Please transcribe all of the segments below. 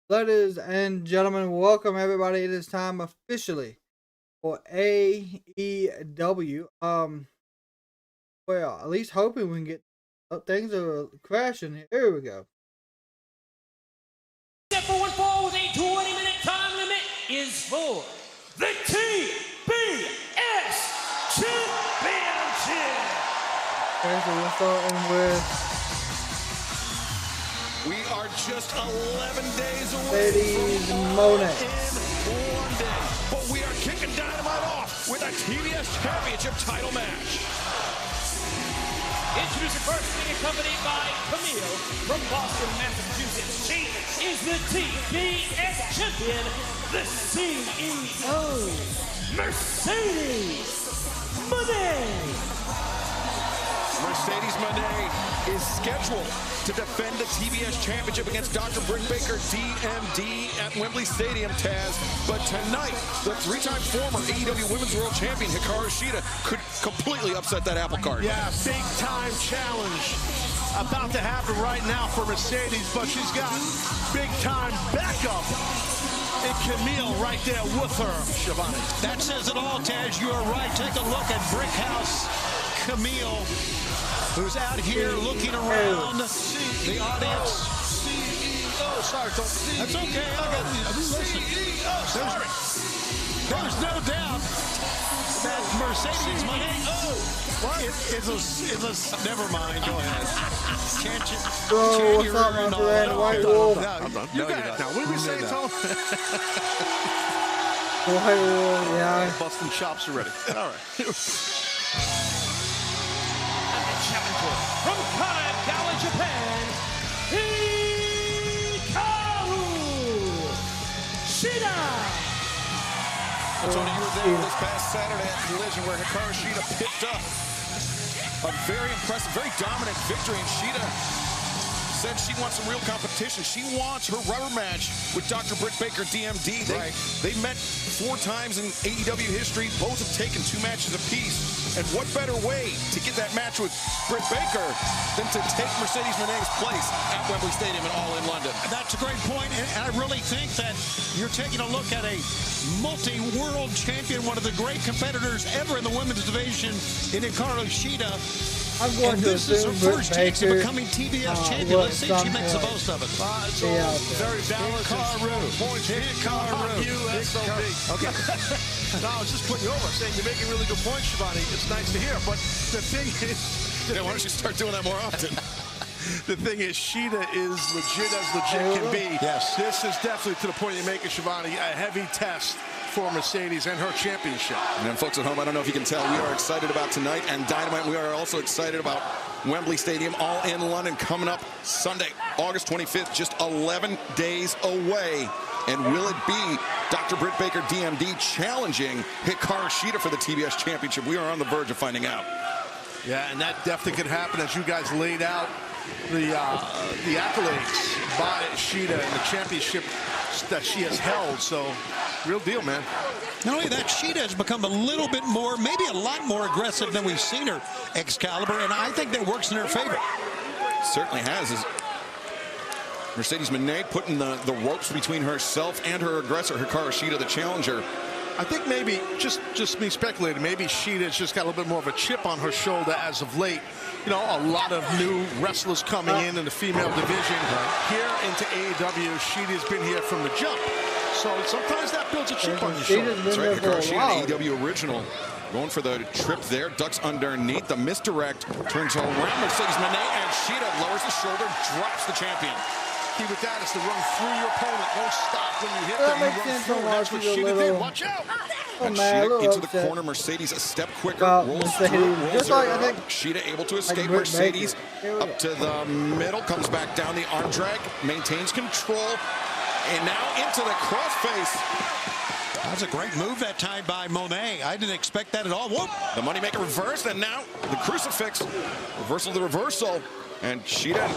Ladies and gentlemen, welcome everybody. It is time officially for AEW. Well, at least hoping we can get things are crashing. Here we go. Step forward fall with a 20-minute time limit is for the TBS Championship. Okay, so we're starting with we are just 11 days away Ladies from Monet. in one day. But we are kicking Dynamite off with a TBS Championship title match. Introducing first, being accompanied by Camille from Boston, Massachusetts. She is the TBS Champion, the CEO, Mercedes Monet. Mercedes Monet is scheduled to defend the TBS Championship against Dr. Britt Baker, DMD, at Wembley Stadium, Taz. But tonight, the three-time former AEW Women's World Champion, Hikaru Shida, could completely upset that apple cart. Yeah, big-time challenge about to happen right now for Mercedes, but she's got big-time backup and Camille right there with her, Shivani. That says it all, Taz. You are right. Take a look at Brickhouse Camille, who's out here looking around the audience. Sorry, That's okay. I got you. Listen, there's no doubt that Mercedes Monet. Never mind. Go ahead. what's up, my friend? White Wolf. You got it now. What did we say, Tom? White Wolf, yeah. Busting chops already. All right. Challenger from Kanagawa, Japan, Hikaru Shida. Tony, you were there this past Saturday at Collision where Hikaru Shida picked up a very impressive, very dominant victory, and Shida said she wants some real competition. She wants her rubber match with Dr. Britt Baker, DMD. They met 4 times in AEW history. Both have taken 2 matches apiece. And what better way to get that match with Britt Baker than to take Mercedes Monet's place at Wembley Stadium and All in London? That's a great point, and I really think that you're taking a look at a multi-world champion, one of the great competitors ever in the women's division in Hikaru Shida. I'm going to this is her assume first chance of becoming TBS champion. Let's see if she makes the like, most of it. It's all very balanced. Hikaru. Okay. No, I was just putting you over, saying you're making really good points, Shivani. It's nice to hear, but the thing is... Why don't you start doing that more often? The thing is, Shida is legit as legit can be. Yes. This is definitely, to the point you're making, Shivani, a heavy test for Mercedes and her championship. And then, folks at home, I don't know if you can tell, we are excited about tonight and Dynamite. We are also excited about Wembley Stadium, All in London, coming up Sunday, August 25th, just 11 days away. And will it be Dr. Britt Baker, DMD, challenging Hikaru Shida for the TBS Championship? We are on the verge of finding out. Yeah, and that definitely could happen as you guys laid out the accolades by Shida and the championship that she has held. So, real deal, man. Not only that, Shida has become a little bit more, maybe a lot more aggressive than we've seen her Excalibur, and I think that works in her favor. Certainly has. Mercedes Monet putting the ropes between herself and her aggressor, Hikaru Shida, the challenger. I think maybe, just me speculating, maybe Shida's just got a little bit more of a chip on her shoulder as of late. You know, a lot of new wrestlers coming in the female division. Here into AEW, Shida's been here from the jump. So sometimes that builds a chip on your shoulder. That's right, Hikaru Shida, AEW original. Going for the trip there, ducks underneath, the misdirect, turns around Mercedes Monet, and Shida lowers the shoulder, drops the champion. Key with that is to run through your opponent. Don't stop when you hit That them. You makes run sense through. to That's what watch it a Shida little. did. Watch out. And man, Shida into the upset. corner. Mercedes a step quicker. Well, Rolls Mercedes, through. Rolls just like, I her think, up. Shida able to escape. Britt Mercedes Baker. up to the middle. Comes back down the arm drag. Maintains control. And now into the crossface. That's a great move that time by Monet. I didn't expect that at all. Whoop. The moneymaker reversed. And now the crucifix. Reversal to reversal. And Shida and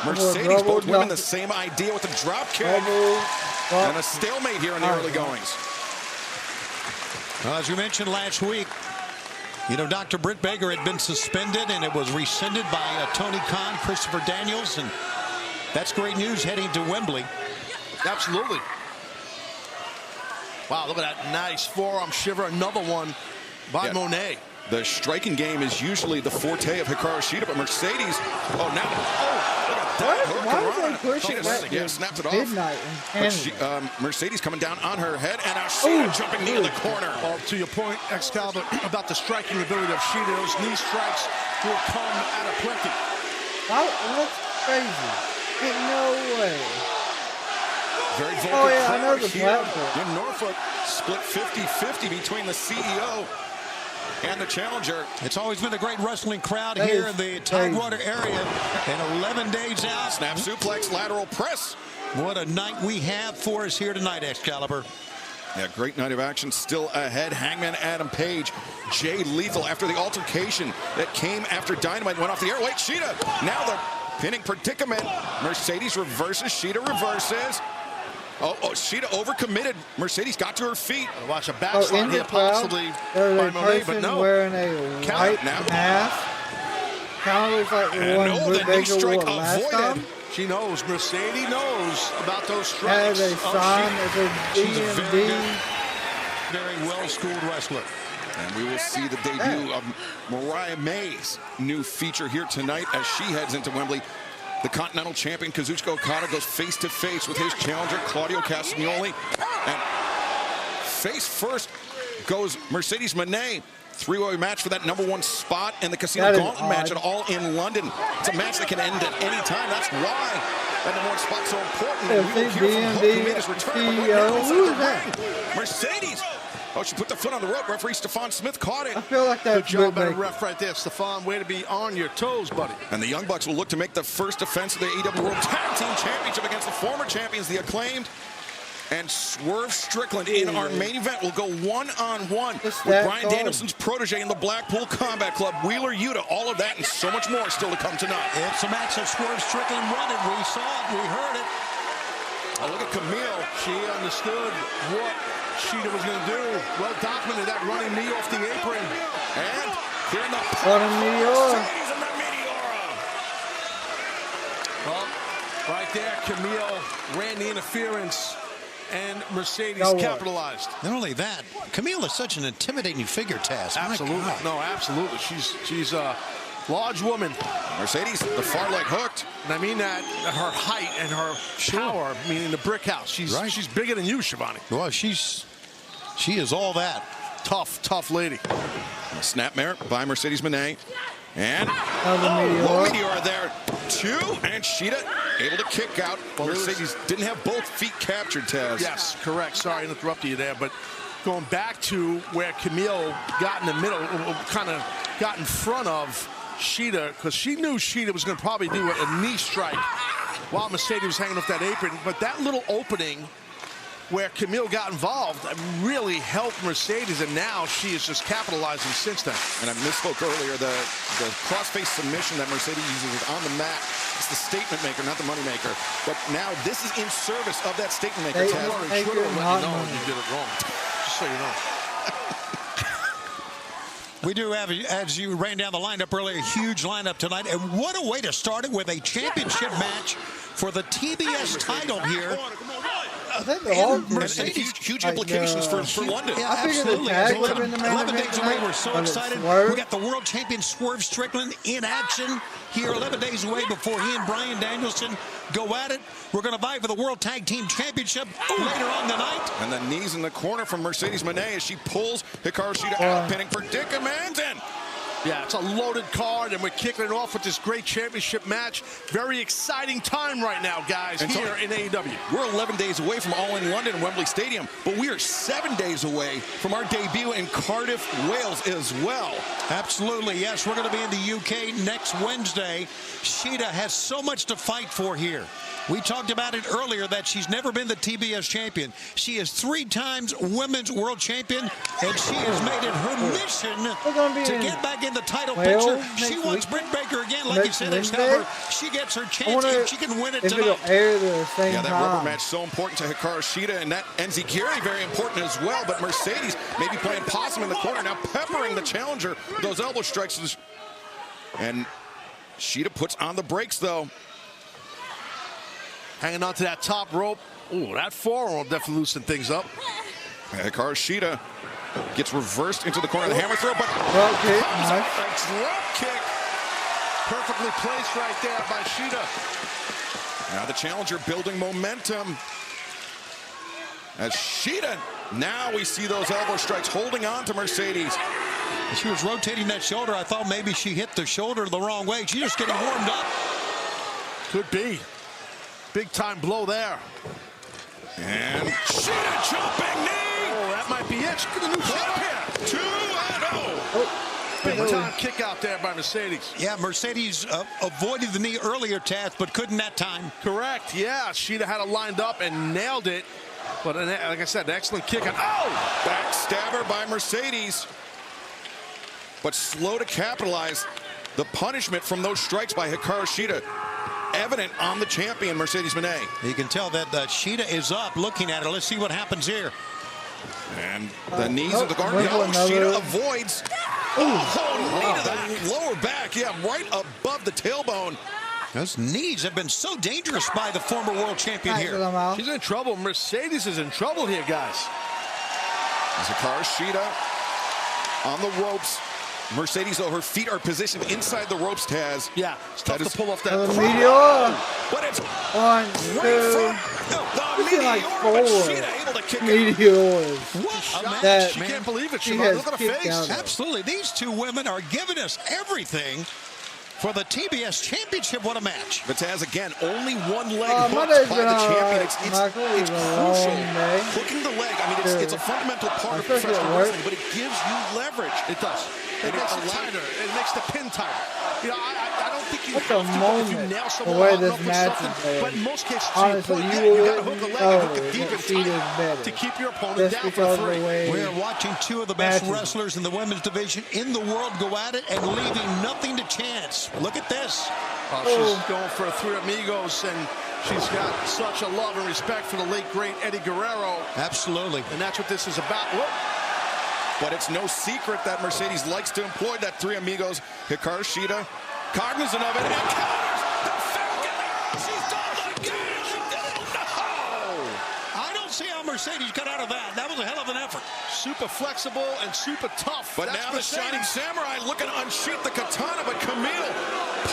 Mercedes both women the same idea with the drop kick. And a stalemate here in the early goings. Well, as you mentioned last week, you know, Dr. Britt Baker had been suspended, and it was rescinded by Tony Khan, Christopher Daniels, and that's great news heading to Wembley. Absolutely. Wow, look at that nice forearm shiver. Another one by Monet. The striking game is usually the forte of Hikaru Shida, but Mercedes, look at that. Why are they pushing that? Snaps it off. Midnight But Mercedes coming down on her head, and now Shida jumping knee in the corner. Well, to your point, Excalibur, about the striking ability of Shida, those knee strikes will come at a plenty. That's crazy. Ain't no way. Very vocal I know the here platform. in Norfolk, split 50-50 between the CEO and the challenger. It's always been a great wrestling crowd here in the Tidewater area. And 11 days out. Snap suplex, lateral press. What a night we have for us here tonight, Excalibur. Yeah, great night of action still ahead. Hangman Adam Page, Jay Lethal after the altercation that came after Dynamite went off the air. Wait, Shida, now the pinning predicament. Mercedes reverses, Shida reverses. Shida overcommitted. Mercedes got to her feet. Watch a backslide here, possibly by Monet, but no. Wearing a white mask. Kind of looks like the one Britt Baker wore last time. She knows. Mercedes knows about those strikes. As a sign of a DMD. Very well-schooled wrestler. And we will see the debut of Mariah May's new feature here tonight as she heads into Wembley. The Continental Champion Kazuchika Okada goes face-to-face with his challenger, Claudio Castagnoli. And face first goes Mercedes Moné. Three-way match for that #1 spot in the Casino Gauntlet match, and all in London. It's a match that can end at any time. That's why that #1 spot's so important. And we will hear from Hulk Hogan's return. Mercedes. She put the foot on the rope. Referee Stephon Smith caught it. I feel like that's good job by the ref right there, Stephon. Way to be on your toes, buddy. And the Young Bucks will look to make the first defense of the AEW World Tag Team Championship against the former champions, the Acclaimed. And Swerve Strickland in our main event will go one-on-one with Bryan Danielson's protege in the Blackpool Combat Club, Wheeler Yuta. All of that and so much more still to come tonight. It's a match that Swerve Strickland wanted. We saw it. We heard it. Oh, look at Camille. She understood what Shida was going to do. Well documented, that running knee off the apron. And here in the Mercedes and the Meteora. Well, right there, Camille ran the interference, and Mercedes capitalized. Not only that, Camille is such an intimidating figure, Taz. Absolutely. No, absolutely. She's a large woman. Mercedes, the far leg hooked. And I mean that her height and her power, meaning the brick house. She's bigger than you, Shivani. Well, she is all that. Tough lady. A snapmare by Mercedes Moné. And Meteora there, two, and Shida able to kick out. Mercedes didn't have both feet captured, Taz. Yes, correct. Sorry to interrupt you there, but going back to where Camille got in the middle, kind of got in front of Shida, because she knew Shida was going to probably do a knee strike while Mercedes was hanging off that apron. But that little opening where Camille got involved really helped Mercedes, and now she is just capitalizing since then. And I misspoke earlier, the cross-face submission that Mercedes uses is on the mat. It's the statement maker, not the money maker. But now this is in service of that statement maker. Twitter will let you know if you did it wrong, just so you know. We do have, as you ran down the lineup earlier, a huge lineup tonight. And what a way to start it with a championship match for the TBS title here. I think they're all Mercedes, huge implications for London. Yeah, absolutely. 11 days away. We're so excited. We got the world champion Swerve Strickland in action here 11 days away before he and Bryan Danielson go at it. We're going to vie for the World Tag Team Championship later on the night. And the knees in the corner from Mercedes Moné as she pulls Hikaru Shida out of pinning predicament. And yeah, it's a loaded card, and we're kicking it off with this great championship match. Very exciting time right now, guys, and here in AEW. We're 11 days away from All in London, Wembley Stadium, but we are 7 days away from our debut in Cardiff, Wales as well. Absolutely, yes. We're going to be in the UK next Wednesday. Shida has so much to fight for here. We talked about it earlier that she's never been the TBS champion. She is 3 times women's world champion, and she has made it her mission to get back in the title picture. She wants Britt Baker again, like you said, Excalibur. She gets her chance, and she can win it tonight. Yeah, that rubber match so important to Hikaru Shida, and that Enziguri very important as well. But Mercedes maybe playing possum in the corner, now peppering the challenger with those elbow strikes. And Shida puts on the brakes, though. Hanging on to that top rope. Ooh, that forearm will definitely loosen things up. Hikaru Shida gets reversed into the corner of the hammer throw, but Drop kick, nice. A drop kick. Perfectly placed right there by Shida. now the challenger building momentum. As Shida, now we see those elbow strikes holding on to Mercedes. She was rotating that shoulder. I thought maybe she hit the shoulder the wrong way. She's just getting warmed up. Could be. Big time blow there. And Shida jumping knee. Oh, that might be it. She's got a new champion. 2-0. Big time kick out there by Mercedes. Yeah, Mercedes avoided the knee earlier, Taz, but couldn't that time. Correct. Yeah, Shida had it lined up and nailed it. But like I said, an excellent kick. Oh! Backstabber by Mercedes. But slow to capitalize. The punishment from those strikes by Hikaru Shida evident on the champion, Mercedes Moné. You can tell that Shida is up looking at her. Let's see what happens here. And the knees of the guard. Shida avoids. Knee to the lower back. Yeah, right above the tailbone. Those knees have been so dangerous by the former world champion here. She's in trouble. Mercedes is in trouble here, guys. As Hikaru Shida on the ropes. Mercedes, though, her feet are positioned inside the ropes, Taz. Yeah, it's tough to pull off that. Meteor. But it's 1, 2. This is like 4 meteors. What? She can't believe it. She look at her face. Absolutely. These two women are giving us everything for the TBS Championship. What a match. But Taz, again, only one leg hooked by the champion. It's crucial. Hooking the leg, I mean, it's a fundamental part of professional wrestling, but it gives you leverage. It does. It makes it tighter. It makes the pin tighter. You know, I don't think you What's have a to moment, if you nail the someone way out this with match something. is played. But in most cases, Honestly, you got to hook a leg and hook it deep and tight better. to keep your opponent Just down because for of the free. way We are watching two of the best matches. wrestlers in the women's division in the world go at it and leaving nothing to chance. Look at this. She's going for 3 amigos, and she's got such a love and respect for the late, great Eddie Guerrero. Absolutely. And that's what this is about. Whoop. But it's no secret that Mercedes likes to employ that 3 amigos. Hikaru Shida, cognizant of it, and counters the Falcon. She's done it again. No! I don't see how Mercedes got out of that. That was a hell of an effort. Super flexible and super tough. But now the Shining Samurai looking to unsheath the katana, but Camille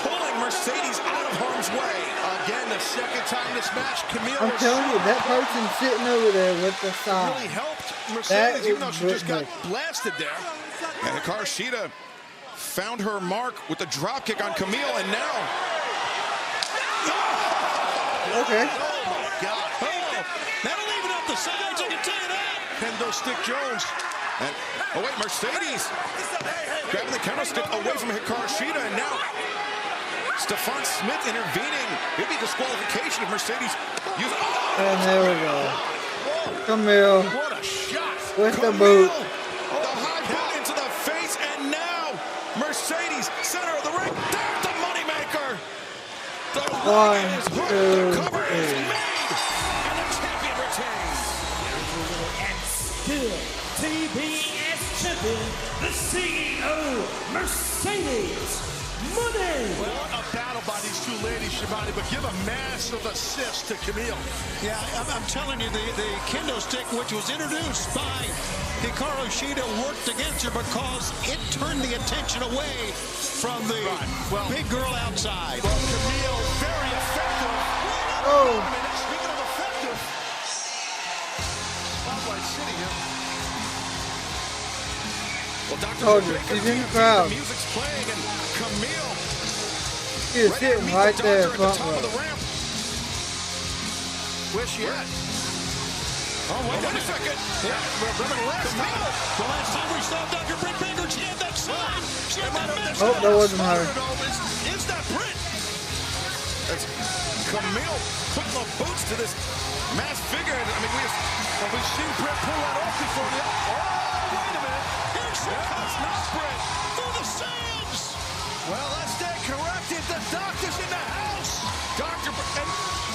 pulling Mercedes out of harm's way. Again, the second time this match, Camille I'm telling you, that person sitting over there with the sign. really helped Mercedes, even though she just got blasted there. And Hikaru Shida found her mark with the dropkick on Camille, and now... Okay. Oh, my God. That'll even up the sides, I can tell you that. Kendo Stick Jones. And, oh, wait, Mercedes grabbing the counter stick away from Hikaru Shida, and now Stephon Smith intervening. It'd be disqualification if Mercedes uses... And there we go. Camille What a shot. with the boot. The high boot into the face, and now Mercedes, center of the ring. There's the moneymaker. The ring is hooked. The cover is made, and the champion retains. And still TBS champion, the CEO, Mercedes Moné. Well, a battle by these two ladies, Shivani, but give a massive assist to Camille. Yeah, I'm telling you, the kendo stick, which was introduced by Hikaru Shida, worked against her because it turned the attention away from the big girl outside. Well, Camille, very effective. Oh. I mean, speaking of effective, spotlight sitting here. Well, Dr. Told you, she's in the crowd. The music's playing, and Camille She is ready to sitting meet right the there, doctor at the front top of the row. ramp. Where's she at? Oh, wait a second. Yeah, remember the last time? The last time we saw Dr. Britt Baker, she had that sign. She had that message. Oh, that wasn't her. Is that Britt? That's Camille putting the boots to this masked figure. I mean, We've seen Britt pull that off before. Oh, wait a minute. Here she comes, not Britt, through the sands. Well, let's stay corrected. The doctor's in the house. and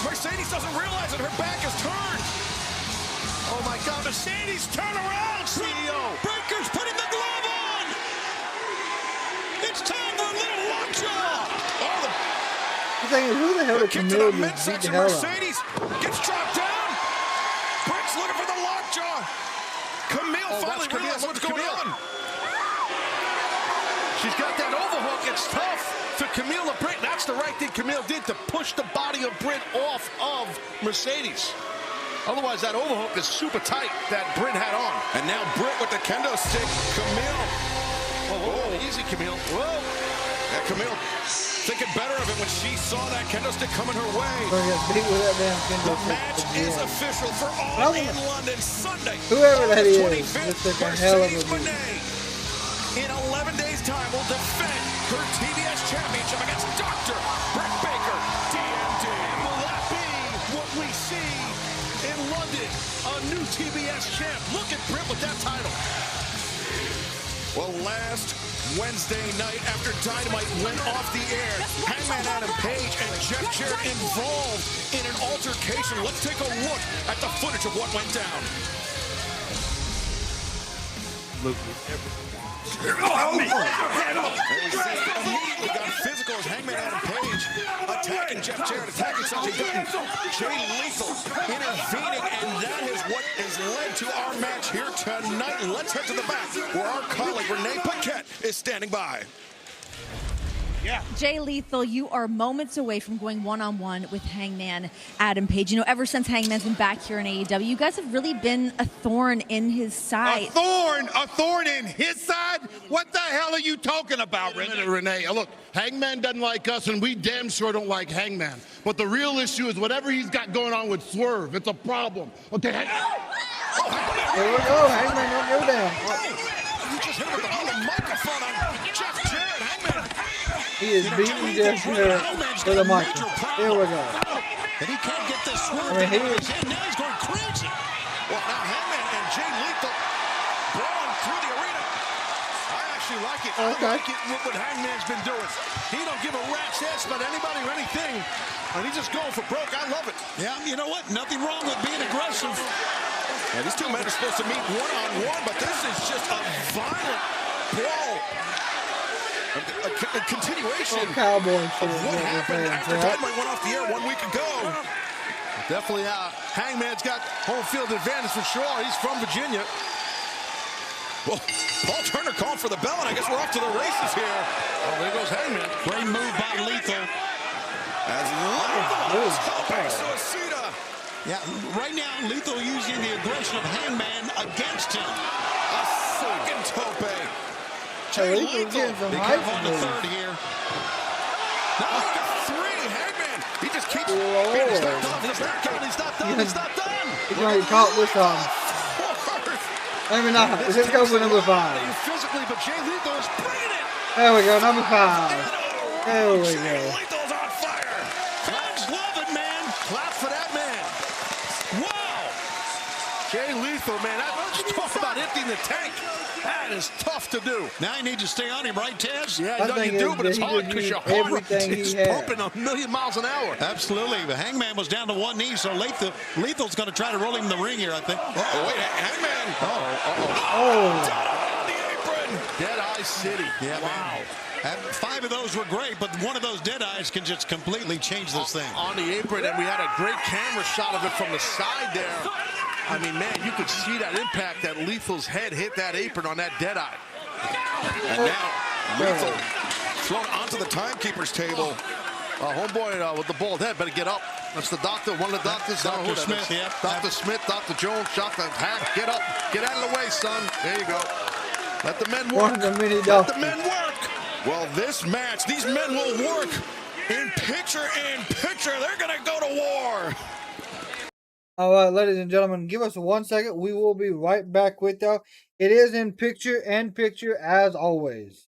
Mercedes doesn't realize that her back is turned. Oh, my God. Mercedes, turn around, CEO. Breaker's putting the glove on. It's time for a little lockjaw. Oh, thing is, who the hell did Kick to Camille the just beat the midsection. hell out of? Mercedes gets dropped down. Britt's looking for the lockjaw. Camille finally realizes what's going on. She's got that overhook. It's tough to Camille to Britt. That's the right thing Camille did to push the body of Britt off of Mercedes. Otherwise, that overhook is super tight that Britt had on. And now Britt with the kendo stick. Camille. Whoa, easy, Camille. Whoa. Yeah, Camille thinking better of it when she saw that kendo stick coming her way. Gonna get beat with that damn The kendo stick match is again. official for all in London Sunday. Whoever that August is, 25th, just took a hell of a Mercedes beat. Moné, in 11 days' time, will defend her TBS championship against Dr. Britt Baker, DMD. And will that be what we see in London? A new TBS champ. Look at Britt with that title. Well, last Wednesday night after Dynamite went off the air, Hangman Adam Page and Jeff Jarrett involved in an altercation. Let's take a look at the footage of what went down. Immediately got physical as Hangman Adam Page attacking Jeff Jarrett, attacking Sanjay Dutton. Jay Lethal intervening, and that is what has led to our match here tonight. Let's head to the back where our colleague Renee Paquette is standing by. Jay Lethal, you are moments away from going one-on-one with Hangman Adam Page. You know, ever since Hangman's been back here in AEW, you guys have really been a thorn in his side. A thorn in his side? What the hell are you talking about, Renee? Look, Hangman doesn't like us, and we damn sure don't like Hangman. But the real issue is whatever he's got going on with Swerve, it's a problem. Okay, Here we go. Hangman, don't go down. You just hit him with the microphone on Jeff Jarrett. Hangman. He is beating Jeff Jarrett with a microphone. Here we go. And he can't get this Swerve. I mean, he is. Now he's going crazy. Well, now Hangman and Jay Lethal brawling through the arena. I actually like it. Okay. I like it what Hangman's been doing. He don't give a rat's ass about anybody or anything. And he's just going for broke. I love it. Yeah, you know what? Nothing wrong with being aggressive. Now, these two men are supposed to meet one-on-one, but this is just a violent brawl. A continuation Oh, cowboy shit. of what happened after Dynamite went off the air 1 week ago. Definitely, Hangman's got home field advantage for sure. He's from Virginia. Well, Paul Turner called for the bell, and I guess we're off to the races here. Oh, there goes Hangman. Great move by Lethal. As Lethal is helping Suicida. Yeah, right now, Lethal using the aggression of Hangman against him. A second tope. Hey, Lethal's getting some Be hype careful on the moves. third here. Now look at three. Hangman. He just keeps Lord. beating his back off. He's not done. He's not done. He's not done. He's gonna get caught this time. Maybe not. Let's go for number 5. Physically, but Jay Lethal is bringing it. There we go, number 5. There we go. Lethal's on fire. Fans love it, man. Clap for that man. Wow. Jay Lethal, man. Just talk about emptying the tank. That is tough to do. Now you need to stay on him, right, Taz? Yeah, I no, you think do, is but it's that he hard just because your used heart everything is he had. pumping a million miles an hour. Absolutely. The Hangman was down to one knee, so Lethal's going to try to roll him in the ring here, I think. Oh, wait, Hangman. Oh, Down on the apron. Dead Eye City. Yeah, wow. 5 of those were great, but one of those dead eyes can just completely change this thing. On the apron, and we had a great camera shot of it from the side there. I mean, man, you could see that impact that Lethal's head hit that apron on that dead eye. And now Lethal thrown onto the timekeeper's table. Homeboy with the bald head better get up. That's the doctor, one of the doctors. I don't know who Dr. that Smith, is. yeah. Dr. Smith, Dr. Jones, Dr. Hack, get up. Get out of the way, son. There you go. Let the men work. one of the many Let the doctors. men work. Well, this match, these men will work in picture. They're going to go to war. All right, ladies and gentlemen, give us 1 second. We will be right back with y'all. It is in picture as always.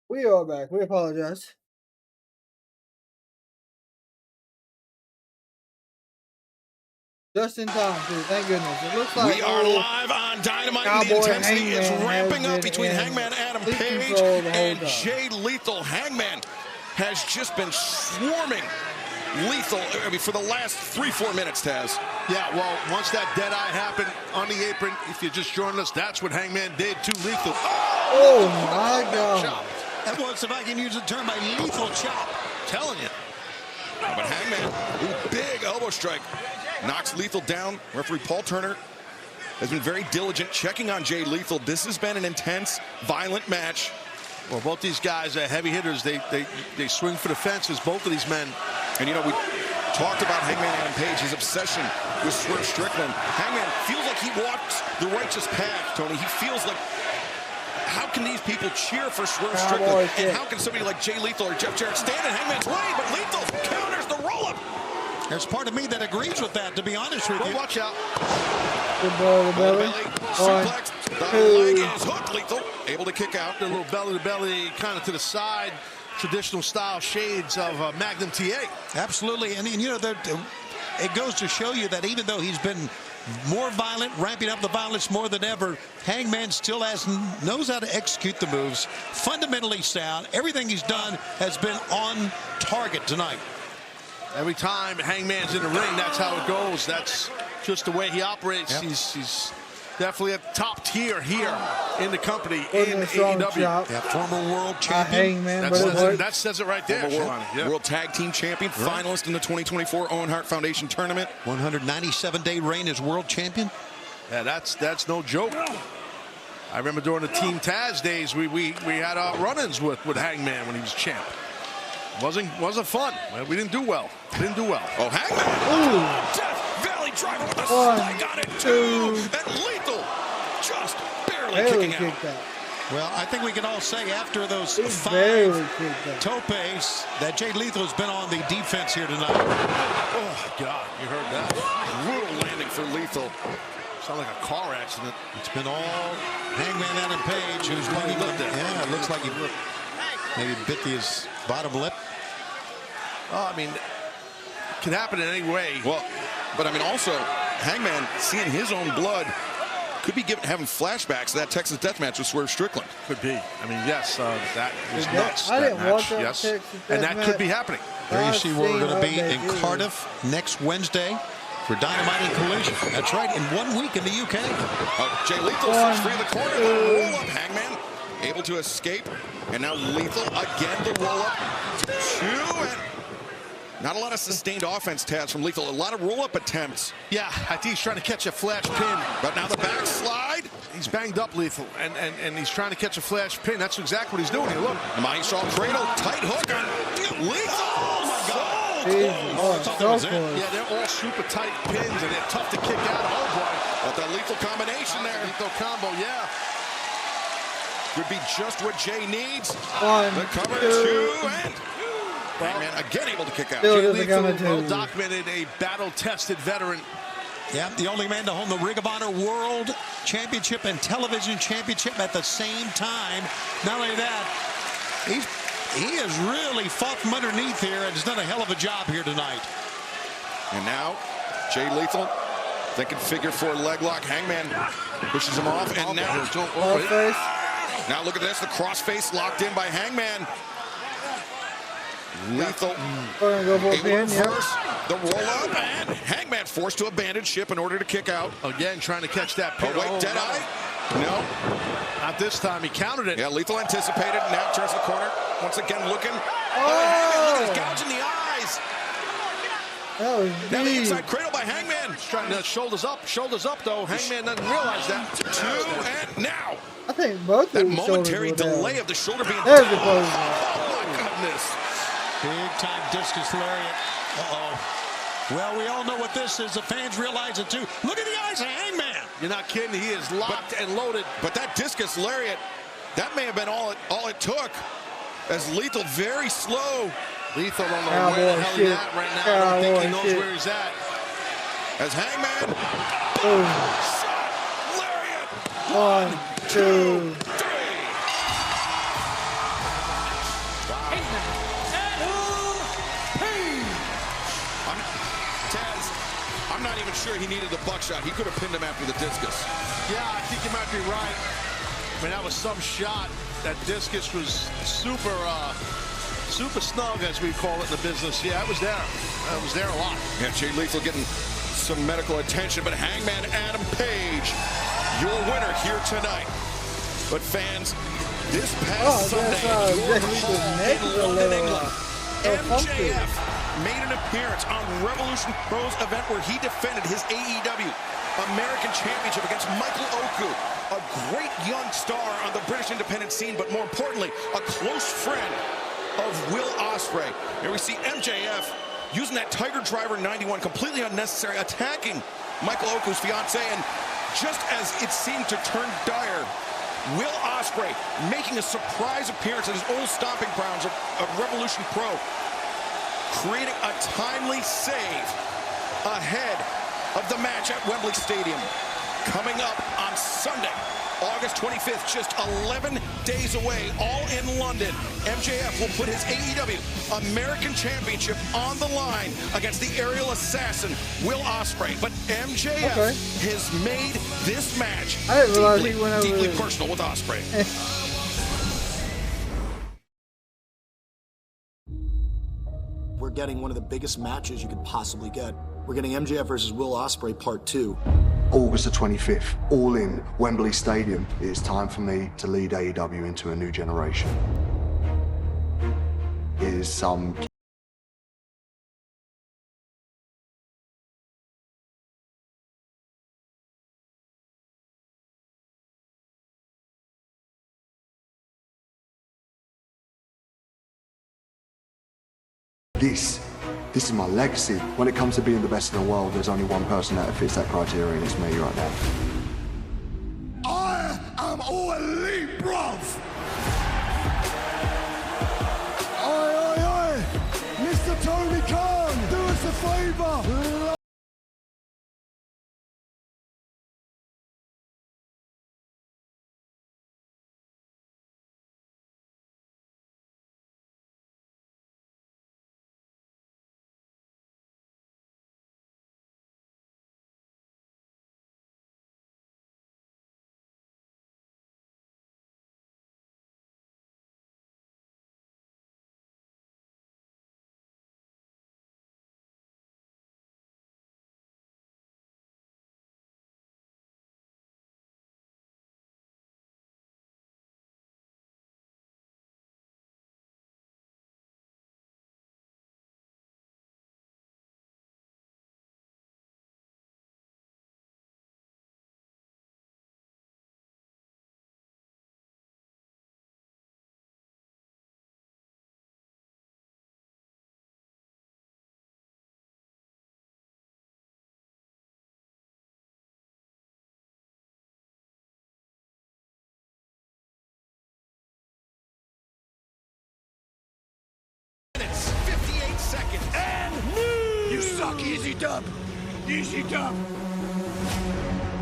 We are back. We apologize. Just in time, too. Thank goodness. It looks like We are live on Dynamite. Cowboy The intensity is Hangman ramping has up been between in Hangman Adam complete Page control the whole and time. Jay Lethal. Hangman has just been swarming Lethal for the last 3-4 minutes, Taz. Yeah, well, once that dead eye happened on the apron, if you just joined us, that's what Hangman did to Lethal. Oh, my God. Chop. That was, if I can use the term, a lethal chop. Telling you. But Hangman, ooh, big elbow strike, knocks Lethal down. Referee Paul Turner has been very diligent checking on Jay Lethal. This has been an intense, violent match. Well, both these guys are heavy hitters. They swing for the fences, both of these men. And, you know, we talked about Hangman Adam Page, his obsession with Swerve Strickland. Hangman feels like he walks the righteous path, Tony. He feels like, how can these people cheer for Swerve Strickland? And how can somebody like Jay Lethal or Jeff Jarrett stand in Hangman's way? But Lethal counters the roll-up. There's part of me that agrees with that, to be honest with Well, you. watch out. Good ball to belly. Suplex. The leg is hooked. Lethal able to kick out. A little belly to belly, kind of to the side. Traditional style shades of Magnum TA. Absolutely. And you know, it goes to show you that even though he's been more violent, ramping up the violence more than ever, Hangman still knows how to execute the moves. Fundamentally sound. Everything he's done has been on target tonight. Every time Hangman's in the ring, that's how it goes. That's just the way he operates. Yep. He's definitely a top tier here in the company in a strong AEW. chop. Yeah, former world champion. Hangman, but it worked. That says it right there. World Tag Team Champion, finalist in the 2024 Owen Hart Foundation Tournament. 197-day reign as world champion. Yeah, that's no joke. I remember during the Team Taz days, we had our run-ins with Hangman when he was champ. Wasn't fun. We didn't do well. Oh, Hangman! Death Valley driver with a spike on it, too! And Lethal just barely kicking out. Well, I think we can all say after those Barely 5 kicked out. topes that Jay Lethal has been on the defense here tonight. Oh, God, you heard that. Brutal landing for Lethal. Sound like a car accident. It's been all Hangman Adam Page, who's maybe yeah, it looks like he maybe bit his bottom lip. Oh, I mean, it can happen in any way. Well, but I mean, also, Hangman seeing his own blood could be having flashbacks to that Texas death match with Swerve Strickland. Could be. I mean, yes, that was nuts. I that didn't match, watch that yes. Texas And death that could match. be happening. There you see where we're going to be I've in seen Cardiff next Wednesday for Dynamite and Collision. That's right, in 1 week in the UK. Jay Lethal sits free in the corner. The roll-up, Hangman able to escape. And now Lethal again, the roll-up. 2 and not a lot of sustained offense, Taz, from Lethal. A lot of roll-up attempts. Yeah, I think he's trying to catch a flash pin. But now the backslide. He's banged up, Lethal, and he's trying to catch a flash pin. That's exactly what he's doing here. Look. Maestro cradle, tight hook on Lethal. Oh, my God. Yeah, they're all super tight pins, and they're tough to kick out. Oh, boy. But that lethal combination there. Lethal combo, yeah. Could be just what Jay needs. 1, The cover, 2, 2, and Hangman again able to kick out. Still Jay doesn't come Lethal, into- well documented, a battle-tested veteran. Yeah, the only man to hold the Ring of Honor World Championship and Television Championship at the same time. Not only that, he has really fought from underneath here and has done a hell of a job here tonight. And now, Jay Lethal thinking figure 4 leg lock. Hangman pushes him off, and now look at this, the crossface locked in by Hangman. Lethal Go for a able to pin, reverse the roll up, and Hangman forced to abandon ship in order to kick out. Again, trying to catch that pin. Oh wait, dead eye? No. Not this time. He countered it. Yeah, Lethal anticipated, now turns the corner. Once again looking. Oh! Hangman, look at his gouge in the eyes. That was Now the deep. inside cradle by Hangman. He's trying to shoulders up though. Hangman doesn't realize that. 2, and now. I think both That of these momentary shoulders were down. delay of the shoulder being There's the close. Oh my goodness. Big time discus lariat. Well, we all know what this is. The fans realize it too. Look at the eyes of Hangman. You're not kidding. He is locked and loaded. But that discus lariat, that may have been all it took. As Lethal very slow. Lethal don't know where the hell he's at right now. I don't think he knows where he's at. As Hangman. Shot, lariat. 1, 2. 3. Taz, I'm not even sure he needed the buckshot. He could have pinned him after the discus. Yeah, I think you might be right. I mean, that was some shot. That discus was super snug, as we call it in the business. Yeah, it was there. It was there a lot. Yeah, Jay Lethal getting some medical attention, but Hangman Adam Page, your winner here tonight. But fans, this past Sunday, your home in London, England, MJF made an appearance on Revolution Pro's event where he defended his AEW American Championship against Michael Oku, a great young star on the British independent scene, but more importantly, a close friend of Will Ospreay. Here we see MJF using that Tiger Driver 91, completely unnecessary, attacking Michael Oku's fiance, and just as it seemed to turn dire, Will Ospreay making a surprise appearance at his old stomping grounds of Revolution Pro, creating a timely save ahead of the match at Wembley Stadium. Coming up on Sunday, August 25th, just 11 days away, all in London. MJF will put his AEW American Championship on the line against the aerial assassin, Will Ospreay. But MJF has made this match deeply personal with Ospreay. We're getting one of the biggest matches you could possibly get. We're getting MJF versus Will Ospreay Part 2. August the 25th, all in Wembley Stadium. It's time for me to lead AEW into a new generation. Here's some... This is my legacy. When it comes to being the best in the world, there's only one person that fits that criteria, and it's me right now. I am all elite, bruv! Oi, Mr. Tony Khan, do us a favor! And You suck, Easy Dub! Easy Dub!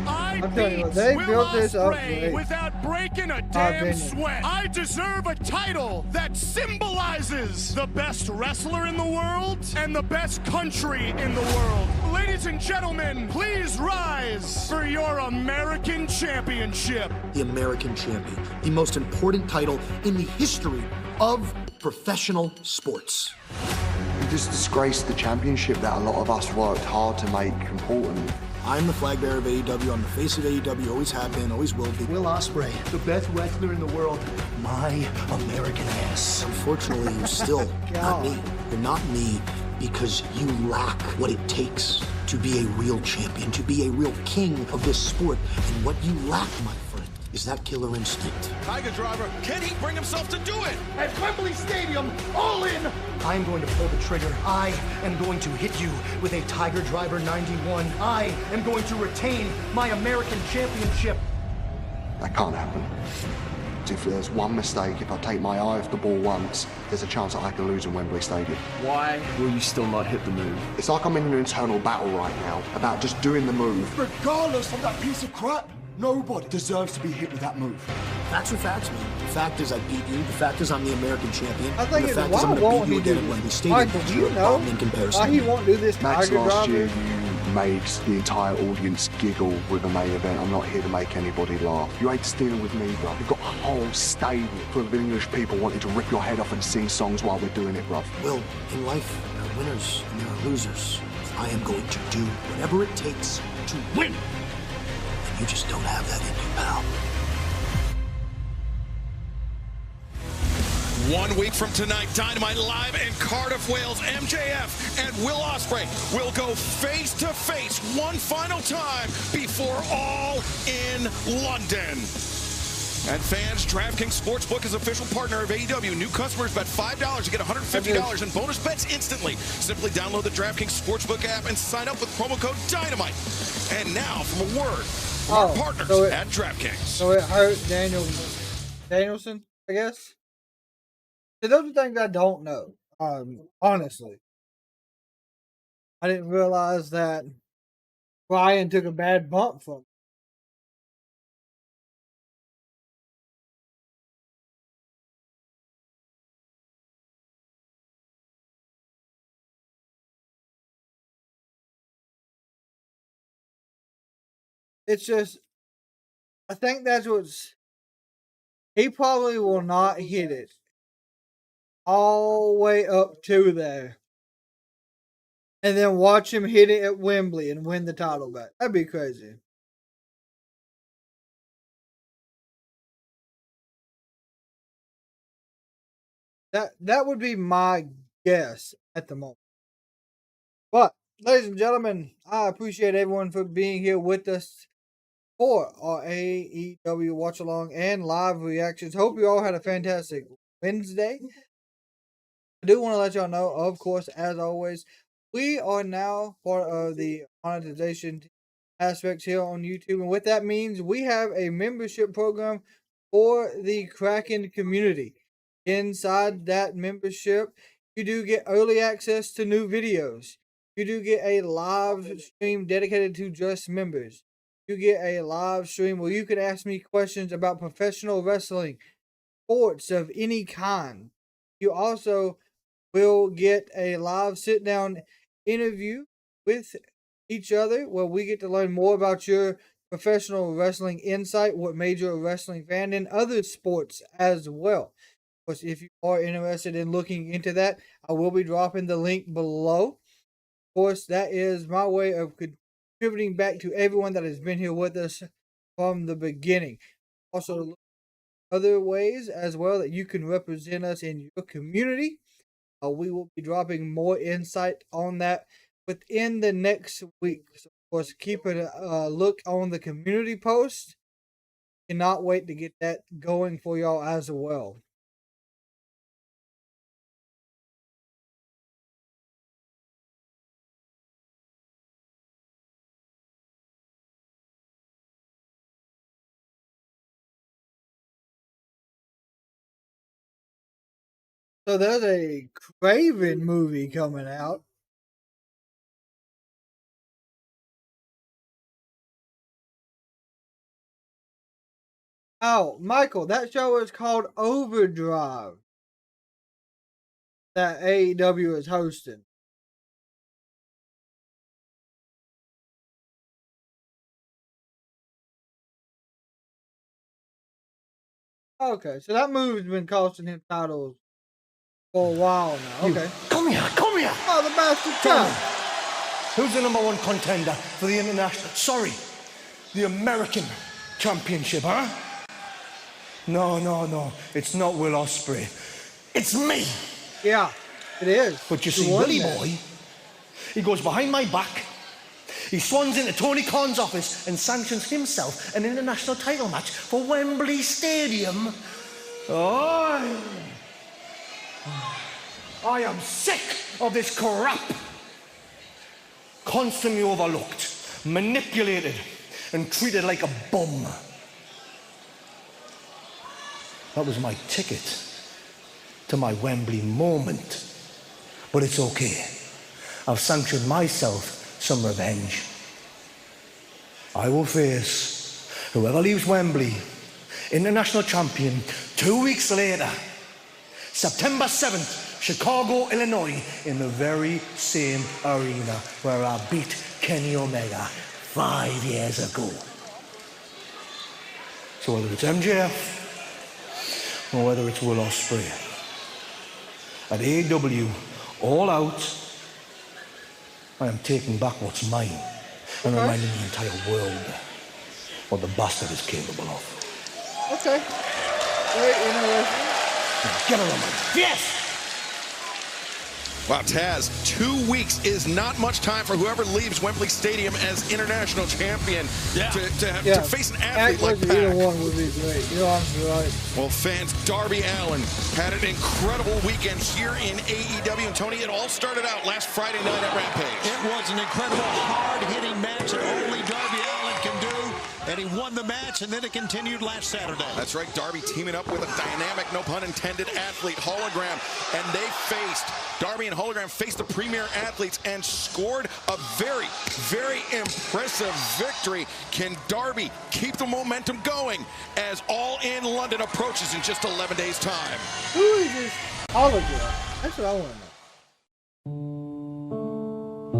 I I'm telling you beat what, they Will built this up Ospreay great. without breaking a damn opinion. sweat. I deserve a title that symbolizes the best wrestler in the world and the best country in the world. Ladies and gentlemen, please rise for your American Championship. The American Champion, the most important title in the history of professional sports. You just disgraced the championship that a lot of us worked hard to make important. I'm the flag bearer of AEW. I'm the face of AEW. Always have been, always will be. Will Ospreay, the best wrestler in the world. My American ass. Unfortunately, you're still not me. You're not me because you lack what it takes to be a real champion, to be a real king of this sport. And what you lack, my friend, is that killer instinct. Tiger Driver, can he bring himself to do it? At Wembley Stadium, all in. I am going to pull the trigger. I am going to hit you with a Tiger Driver 91. I am going to retain my American Championship. That can't happen. If there's one mistake, if I take my eye off the ball once, there's a chance that I can lose in Wembley Stadium. Why will you still not hit the move? It's like I'm in an internal battle right now about just doing the move. Regardless of that piece of crap, nobody deserves to be hit with that move. Facts are facts, man. fact is I beat you. The fact is I'm the American champion. I think and the it's fact why is I'm going won't to beat he you do again at this? Wembley Stadium. Michael, do you You're a know bum in comparison. why he won't do this Max, Tiger last year Driver? you made the entire audience giggle with the main event. I'm not here to make anybody laugh. You ain't stealing with me, bro. You've got a whole stable full of English people wanting to rip your head off and sing songs while we're doing it, bro. Well, in life, there are winners and there are losers. I am going to do whatever it takes to win. And you just don't have that in you, pal. 1 week from tonight, Dynamite live in Cardiff, Wales. MJF and Will Ospreay will go face to face one final time before All in London. And fans, DraftKings Sportsbook is official partner of AEW. New customers bet $5 to get $150 in bonus bets instantly. Simply download the DraftKings Sportsbook app and sign up with promo code Dynamite. And now, from a word from our partners at DraftKings. So it hurt Danielson, I guess. So those are things I don't know. Honestly, I didn't realize that Brian took a bad bump from him. It's just, I think that's what's. He probably will not hit it all the way up to there, and then watch him hit it at Wembley and win the title back. That'd be crazy. That would be my guess at the moment. But, ladies and gentlemen, I appreciate everyone for being here with us for our AEW watch along and live reactions. Hope you all had a fantastic Wednesday. I do want to let y'all know, of course, as always, we are now part of the monetization aspects here on YouTube. And what that means, we have a membership program for the Kraken community. Inside that membership, you do get early access to new videos. You do get a live stream dedicated to just members. You get a live stream where you can ask me questions about professional wrestling, sports of any kind. You also will get a live sit-down interview with each other where we get to learn more about your professional wrestling insight, what made you a wrestling fan, and other sports as well. Of course, if you are interested in looking into that, I will be dropping the link below. Of course, that is my way of contributing back to everyone that has been here with us from the beginning. Also, other ways as well that you can represent us in your community. We will be dropping more insight on that within the next week. So, of course, keep a look on the community post. Cannot wait to get that going for y'all as well. So there's a Kraken movie coming out. Oh, Michael, that show is called Overdrive that AEW is hosting. Okay, so that movie's been costing him titles for a while now. Okay. Come here, come here. Oh, the bastard Tell time. me, who's the #1 contender for the international? Sorry, the American Championship, huh? No. It's not Will Ospreay. It's me. Yeah, it is. But you see, Willie Boy, he goes behind my back. He swans into Tony Khan's office and sanctions himself an international title match for Wembley Stadium. Oh, I am sick of this crap. Constantly overlooked, manipulated, and treated like a bum. That was my ticket to my Wembley moment. But it's okay. I've sanctioned myself some revenge. I will face whoever leaves Wembley international champion 2 weeks later, September 7th, Chicago, Illinois, in the very same arena where I beat Kenny Omega 5 years ago. So whether it's MJF or whether it's Will Ospreay, at AEW All Out, I am taking back what's mine and reminding the entire world what the bastard is capable of. Okay. Very interesting. Get her on my... Yes! Wow, Taz, 2 weeks is not much time for whoever leaves Wembley Stadium as international champion to face an athlete like Pac. Either one would be great. You're honestly right. Well, fans, Darby Allin had an incredible weekend here in AEW. And Tony, it all started out last Friday night at Rampage. It was an incredible, hard-hitting match that only Darby Allin can do. And he won the match, and then it continued last Saturday. That's right, Darby teaming up with a dynamic, no pun intended, athlete, Hologram. And they faced, Darby and Hologram faced the premier athletes and scored a very, very impressive victory. Can Darby keep the momentum going as All In London approaches in just 11 days' time? Who is this Hologram? That's what I want to know.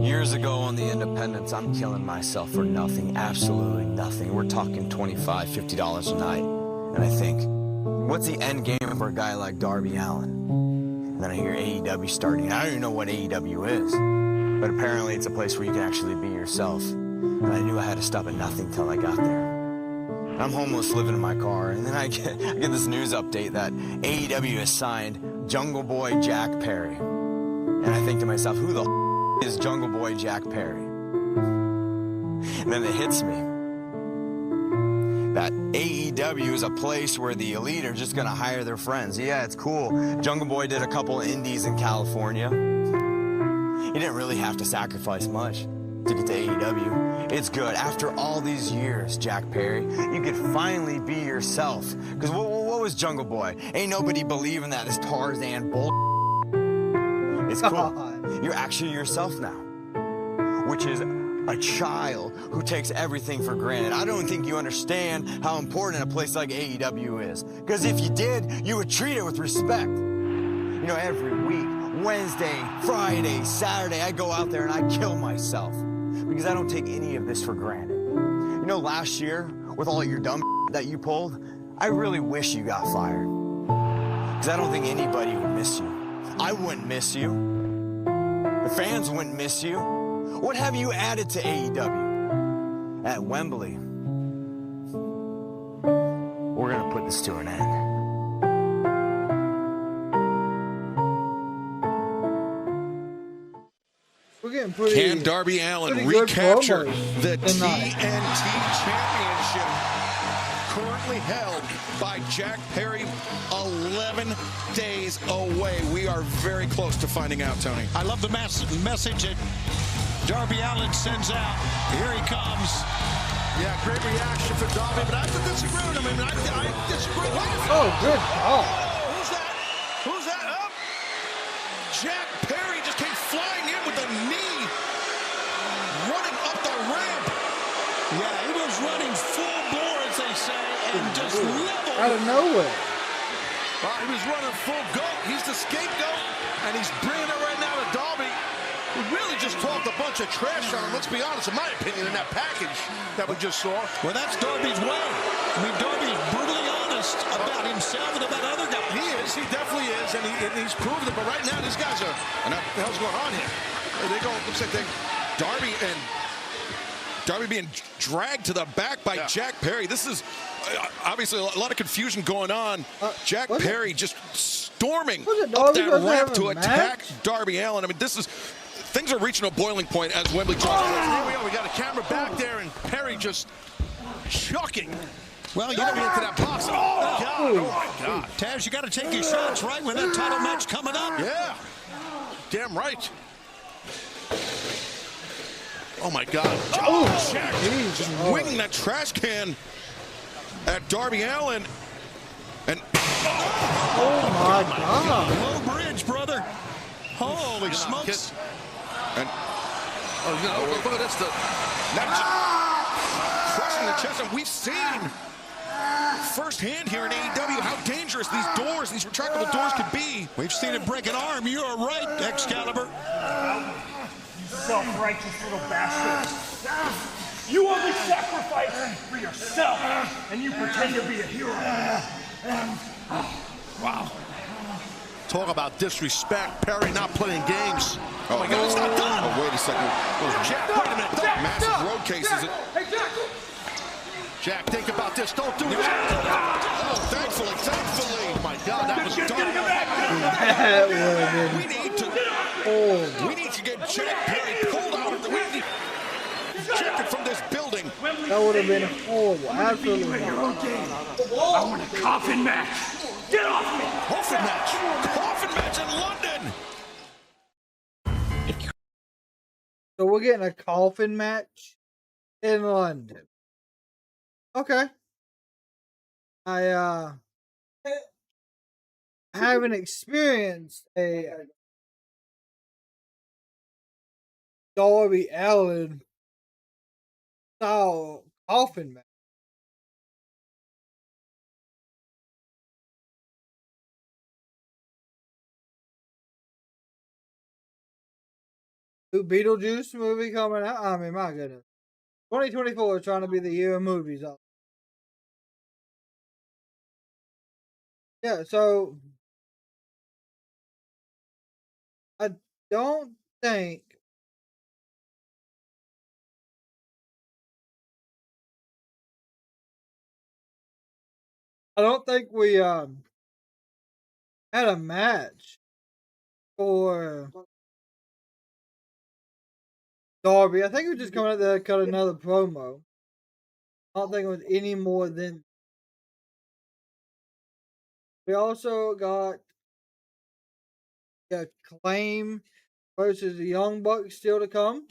Years ago on the Independence, I'm killing myself for nothing, absolutely nothing. We're talking $25, $50 a night. And I think, what's the end game for a guy like Darby Allin? And then I hear AEW starting. I don't even know what AEW is. But apparently it's a place where you can actually be yourself. And I knew I had to stop at nothing till I got there. I'm homeless, living in my car, and then I get this news update that AEW has signed Jungle Boy Jack Perry. And I think to myself, who the is Jungle Boy Jack Perry? And then it hits me that AEW is a place where the elite are just gonna hire their friends. Yeah, it's cool. Jungle Boy did a couple of indies in California. He didn't really have to sacrifice much to get to AEW. It's good. After all these years, Jack Perry, you could finally be yourself. Because what was Jungle Boy? Ain't nobody believing that this Tarzan bull. It's cool. You're actually yourself now, which is a child who takes everything for granted. I don't think you understand how important a place like AEW is. Because if you did, you would treat it with respect. You know, every week, Wednesday, Friday, Saturday, I go out there and I kill myself. Because I don't take any of this for granted. You know, last year, with all your dumb that you pulled, I really wish you got fired. Because I don't think anybody would miss you. I wouldn't miss you. The fans wouldn't miss you. What have you added to AEW? At Wembley, we're going to put this to an end. We're getting pretty. Can Darby Allin recapture the TNT Championship currently held by Jack Perry 11 days away? We are very close to finding out, Tony. I love the message that Darby Allin sends out. Here he comes. Yeah, great reaction for Darby, but I have to disagree with him. I mean, I disagree with him. Oh, good. Oh. Who's that? Who's that? Up. Jack Perry just came flying in with a knee, running up the ramp. Yeah, he was running full bore, as they say, and just leveled. Out of nowhere. He was running full goat. He's the scapegoat, and he's bringing it right now to Darby. He really just talked a bunch of trash on him, let's be honest, in my opinion, in that package that we just saw. Well, that's Darby's way. I mean, Darby is brutally honest about himself and about other guys. He is. He definitely is, and he's proven it. But right now, these guys are, and what the hell's going on here? They go, looks like Darby being dragged to the back by Jack Perry. This is obviously a lot of confusion going on. Jack Perry just storming up that ramp to attack Darby Allin. I mean, things are reaching a boiling point as Wembley draws. Here we are. We got a camera back there, and Perry just chucking. Well, you know, into that box. Oh, God. Oh, my God. Taz, you got to take your shots right when that title match coming up. Yeah. Damn right. Oh, my God. Oh, Jack just winging that trash can at Darby Allin. And oh, my God. Low bridge, brother. Holy smokes. And look at this. crushing the chest. And we've seen firsthand here in AEW how dangerous these doors, these retractable doors could be. We've seen it break an arm. You are right, Excalibur. You self-righteous little bastard. You only sacrifice for yourself, and you pretend to be a hero. Wow. Talk about disrespect. Perry not playing games. Oh my God, it's not done. Oh, wait a second. Jack, wait a minute. Massive road cases. Jack, think about this. Don't do it. Oh, thankfully. Oh my God, that was done. That would have been We need to get Jack Perry pulled out of the way. Ejected from this building. That would have been horrible. Absolutely. I want a coffin match. Get off me! Coffin match. Coffin match in London. So we're getting a coffin match in London. Okay. I haven't experienced a Darby Allin style coffin match. New Beetlejuice movie coming out. I mean, my goodness. 2024 is trying to be the year of movies. Yeah, so I don't think we had a match for Darby. I think we're just coming out there to cut another promo. I don't think it was any more than. We also got Acclaimed versus the Young Bucks still to come.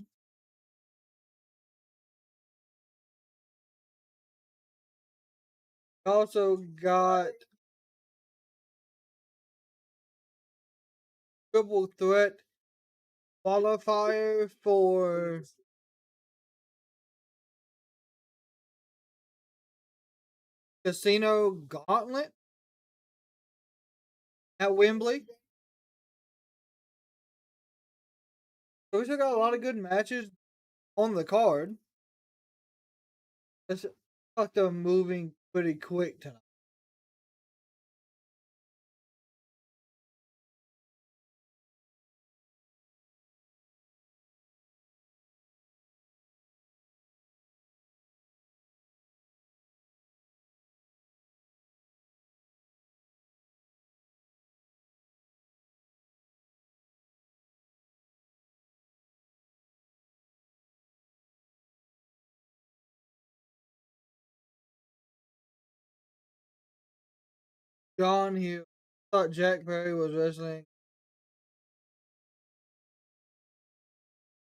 We also got triple threat qualifier for Casino Gauntlet at Wembley. So we still got a lot of good matches on the card. It's like they're moving pretty quick tonight. John Hughes. I thought Jack Perry was wrestling.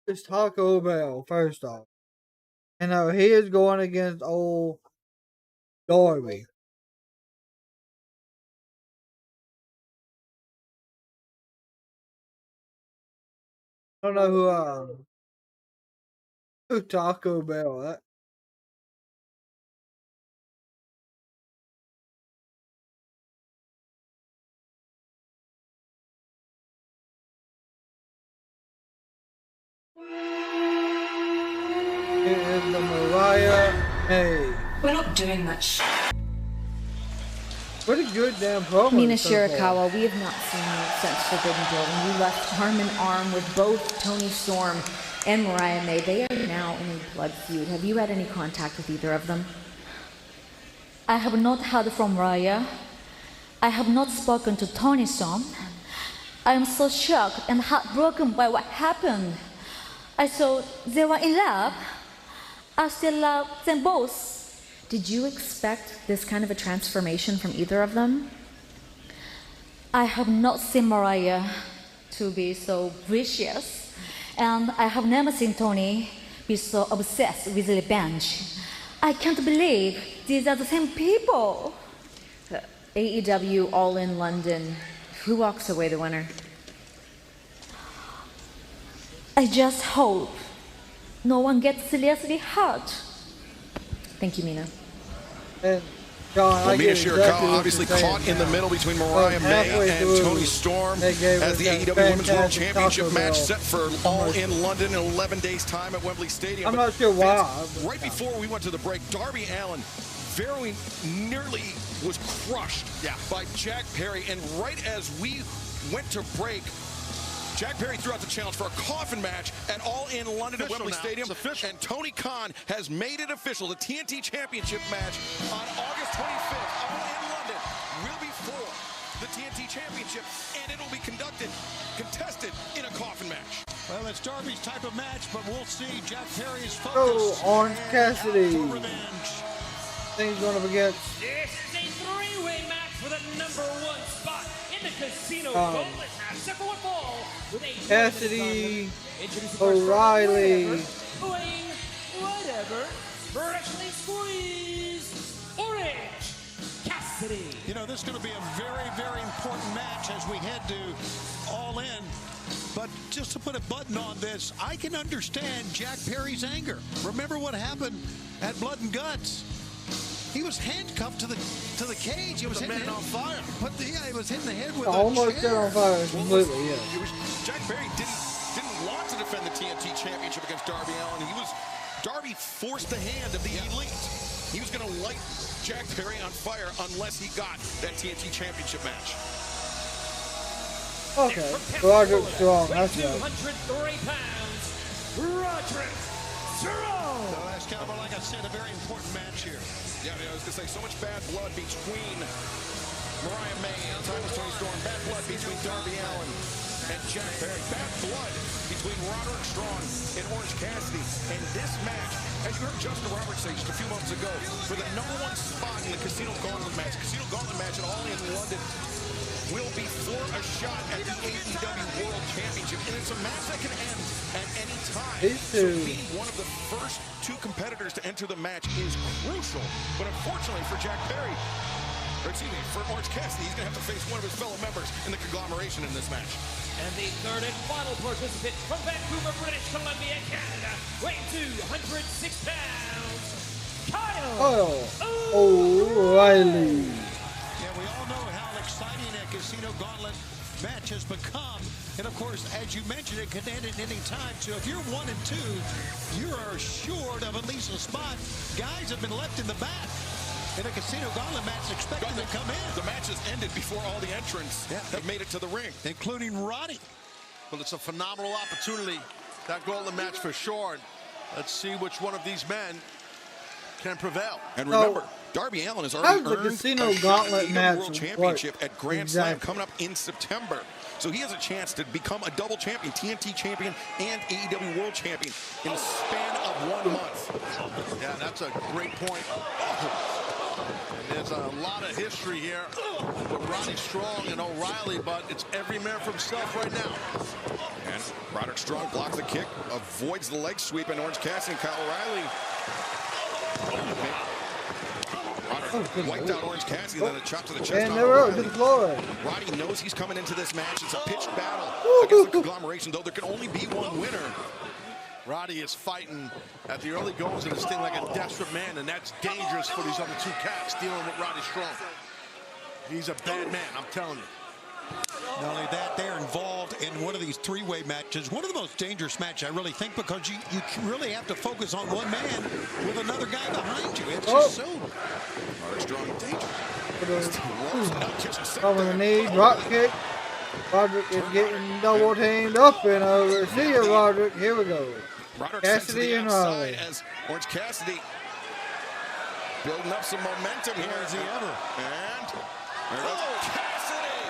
It's Taco Bell, first off. And he is going against old Darby. I don't know who Taco Bell. That it is the Mariah May. We're not doing much. Pretty good damn promo. Mina so far. Shirakawa, we have not seen you since Forbidden Door when you left arm in arm with both Toni Storm and Mariah May. They are now in a blood feud. Have you had any contact with either of them? I have not heard from Raya. I have not spoken to Toni Storm. I am so shocked and heartbroken by what happened. I thought they were in love. I still love them both. Did you expect this kind of a transformation from either of them? I have not seen Mariah to be so vicious, and I have never seen Toni be so obsessed with revenge. I can't believe these are the same people. AEW All in London. Who walks away the winner? I just hope no one gets seriously hurt. Thank you, Mina. And John, Well, I Mina get exactly Shirakawa what obviously you're saying caught in now. the middle between Mariah May halfway and through, Toni Storm they gave as us the that AEW Women's World fantastic Championship Taco match Bell set for All in London in 11 days' time at Wembley Stadium. I'm But not sure why. fans, right before we went to the break, Darby Allin very nearly was crushed by Jack Perry. And right as we went to break, Jack Perry threw out the challenge for a coffin match at All in London at Wembley Stadium. And Tony Khan has made it official. The TNT Championship match on August 25th, All in London, will be for the TNT Championship, and it will be contested in a coffin match. Well, it's Darby's type of match, but we'll see. Jack Perry's focus. Oh, Orange Cassidy. For revenge. Things going up against. This is a three-way match for the #1 spot in the Casino Gauntlet match. Set for one fall with a Cassidy, O'Reilly. Playing whatever. Freshly squeezed Orange Cassidy. You know, this is going to be a very, very important match as we head to All In. But just to put a button on this, I can understand Jack Perry's anger. Remember what happened at Blood and Guts? He was handcuffed to the cage. He was hitting man on fire. he was hitting the head with Almost set on fire completely, yeah. Jack Perry didn't want to defend the TNT Championship against Darby Allin. Darby forced the hand of the Elite. He was going to light Jack Perry on fire unless he got that TNT Championship match. Okay, Roderick Strong, that's right. 203 pounds, Roderick Strong. So that's kind of, like I said, a very important match here. Yeah, I was going to say, so much bad blood between Mariah May and Toni Storm. Bad blood between Darby Allin and Jack Perry. Bad blood between Roderick Strong and Orange Cassidy. And this match, as you heard Justin Roberts say just a few months ago, for the #1 spot in the Casino Gauntlet match. Casino Gauntlet match at All in London will be for a shot at the AEW World Championship. And it's a match that can end at any time. So being one of the first two competitors to enter the match is crucial. But unfortunately for Jack Perry, for Orange Cassidy, he's going to have to face one of his fellow members in the conglomeration in this match. And the third and final participant from Vancouver, British Columbia, Canada, weighing 206 pounds, Kyle O'Reilly. Yeah, we all know how exciting a Casino Gauntlet match has become. And of course, as you mentioned, it can end at any time. So if you're 1 and 2, you are assured of at least a spot. Guys have been left in the back in a Casino Gauntlet match, expecting to come in. The match has ended before all the entrants have made it to the ring, including Roddy. Well, it's a phenomenal opportunity, that Gauntlet match for sure. Let's see which one of these men can prevail. And remember, Darby Allin has already earned Casino a shot Gauntlet at the match World Championship work? at Grand Slam coming up in September. So he has a chance to become a double champion, TNT champion and AEW World Champion in the span of 1 month. Yeah, that's a great point. And there's a lot of history here with Roddy Strong and O'Reilly, but it's every man for himself right now. And Roderick Strong blocks the kick, avoids the leg sweep, and Orange Cassidy and Kyle O'Reilly. Roderick wiped out Orange Cassidy, then a chop to the chest. And they're out to the floor. Roddy knows he's coming into this match. It's a pitched battle against the conglomeration, though there can only be one winner. Roddy is fighting at the early goings of this thing like a desperate man, and that's dangerous for these other two cats dealing with Roddy Strong. He's a bad man, I'm telling you. Not only that, they're involved in one of these three-way matches. One of the most dangerous matches, I really think, because you really have to focus on one man with another guy behind you. It's just so... Roderick Strong in danger. Over the knee, drop kick. Roderick is getting double teamed up and over. See you, Roderick. Here we go. Roderick Cassidy and Riley. As Orange Cassidy building up some momentum here. Where is he ever? And there goes Cassidy.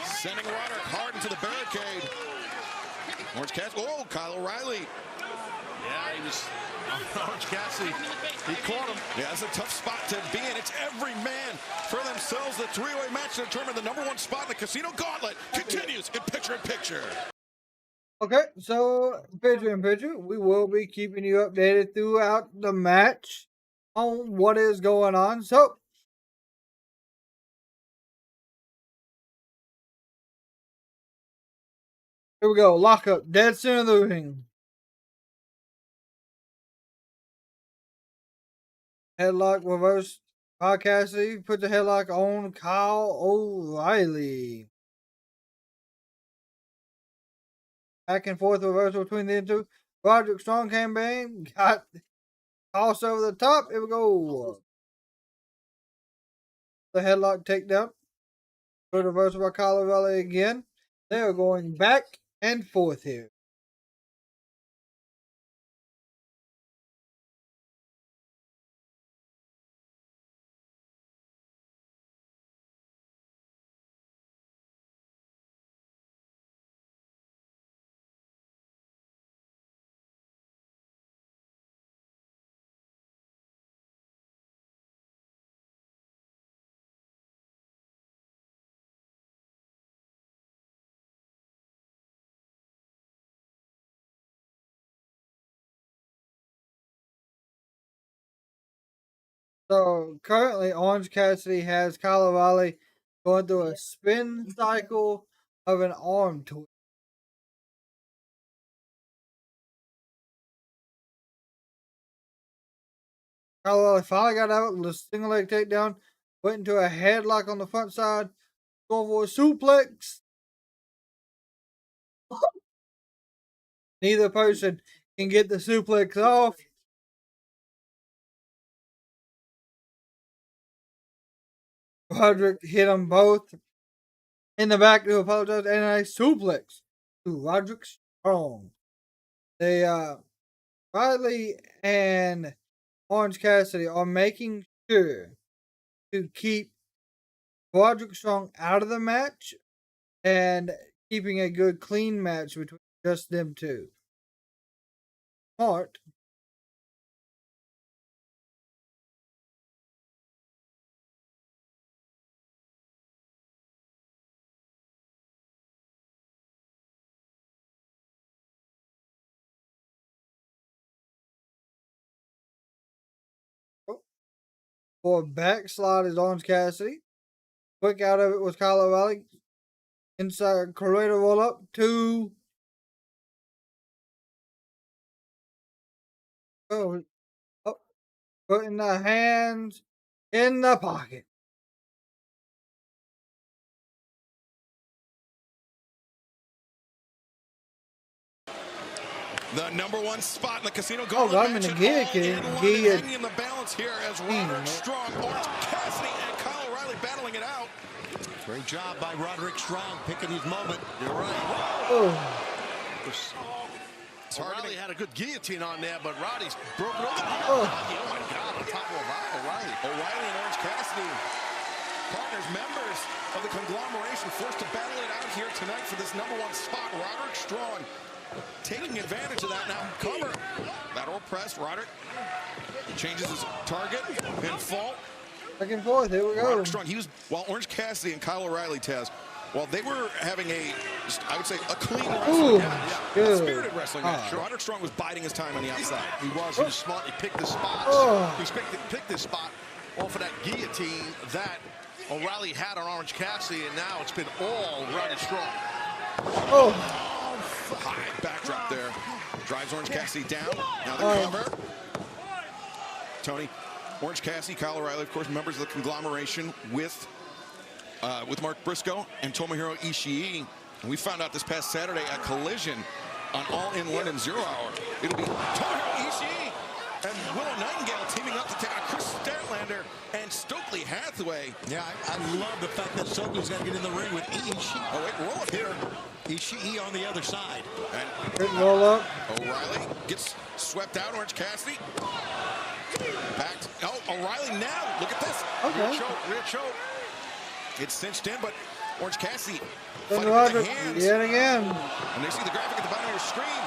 Sending Roderick hard into the barricade. Orange Cassidy. Oh, Kyle O'Reilly. Yeah, he was Orange Cassidy. He caught him. Yeah, that's a tough spot to be in. It's every man for themselves. The three-way match to determine the #1 spot in the Casino Gauntlet continues in picture-in-picture. Okay, so picture-in-picture, we will be keeping you updated throughout the match on what is going on. So, here we go. Lock up. Dead center of the ring. Headlock reverse Cassidy put the headlock on Kyle O'Reilly. Back and forth reversal between the two. Roderick Strong came in, got tossed over the top. Here we go. The headlock takedown. Good reversal by Kyle O'Reilly again. They are going back and forth here. So currently, Orange Cassidy has Kyle O'Reilly going through a spin cycle of an arm twist. Kyle O'Reilly finally got out with a single leg takedown, went into a headlock on the front side, going for a suplex. Neither person can get the suplex off. Roderick hit them both in the back to apologize, and a suplex to Roderick Strong. They, Riley and Orange Cassidy are making sure to keep Roderick Strong out of the match and keeping a good, clean match between just them two. Smart. For a backslide is Orange Cassidy. Quick out of it was Kyle O'Reilly. Inside Corrado roll up. 2. Oh, putting the hands in the pocket. The #1 spot in the casino. I'm in the hanging in the balance here as Roderick Strong, Orange Cassidy, and Kyle O'Reilly battling it out. Great job by Roderick Strong picking his moment. You're right. Oh. O'Reilly had a good guillotine on there, but Roddy's broken over. Oh my God, on top of O'Reilly. O'Reilly and Orange Cassidy, partners, members of the conglomeration, forced to battle it out here tonight for this #1 spot. Roderick Strong taking advantage of that now. Cover. Lateral press. Roderick changes his target and fall. Back and forth. Here we go. Roderick Strong. While Orange Cassidy and Kyle O'Reilly, Taz, while they were having I would say, a clean wrestling match, a spirited wrestling match. Roderick Strong was biding his time on the outside. He was smart. He picked the spots. He picked this spot off of that guillotine that O'Reilly had on Orange Cassidy, and now it's been all Roderick Strong. High backdrop there. Drives Orange Cassidy down. Now the cover. Tony, Orange Cassidy, Kyle O'Reilly, of course, members of the conglomeration with Mark Briscoe and Tomohiro Ishii. And we found out this past Saturday at Collision on All In London 0 Hour. It'll be Tomohiro Ishii and Willow Nightingale teaming up to take on Chris Statlander and Stokely Hathaway. Yeah, I love the fact that Stokely's got to get in the ring with Ishii. Oh, wait, roll up here. Ishii on the other side. And roll up. O'Reilly gets swept out. Orange Cassidy. Back. Oh, O'Reilly now. Look at this. Okay. Rear choke. It's cinched in, but Orange Cassidy Then fighting Roderick with the hands. yet again. And they see the graphic at the bottom of your screen.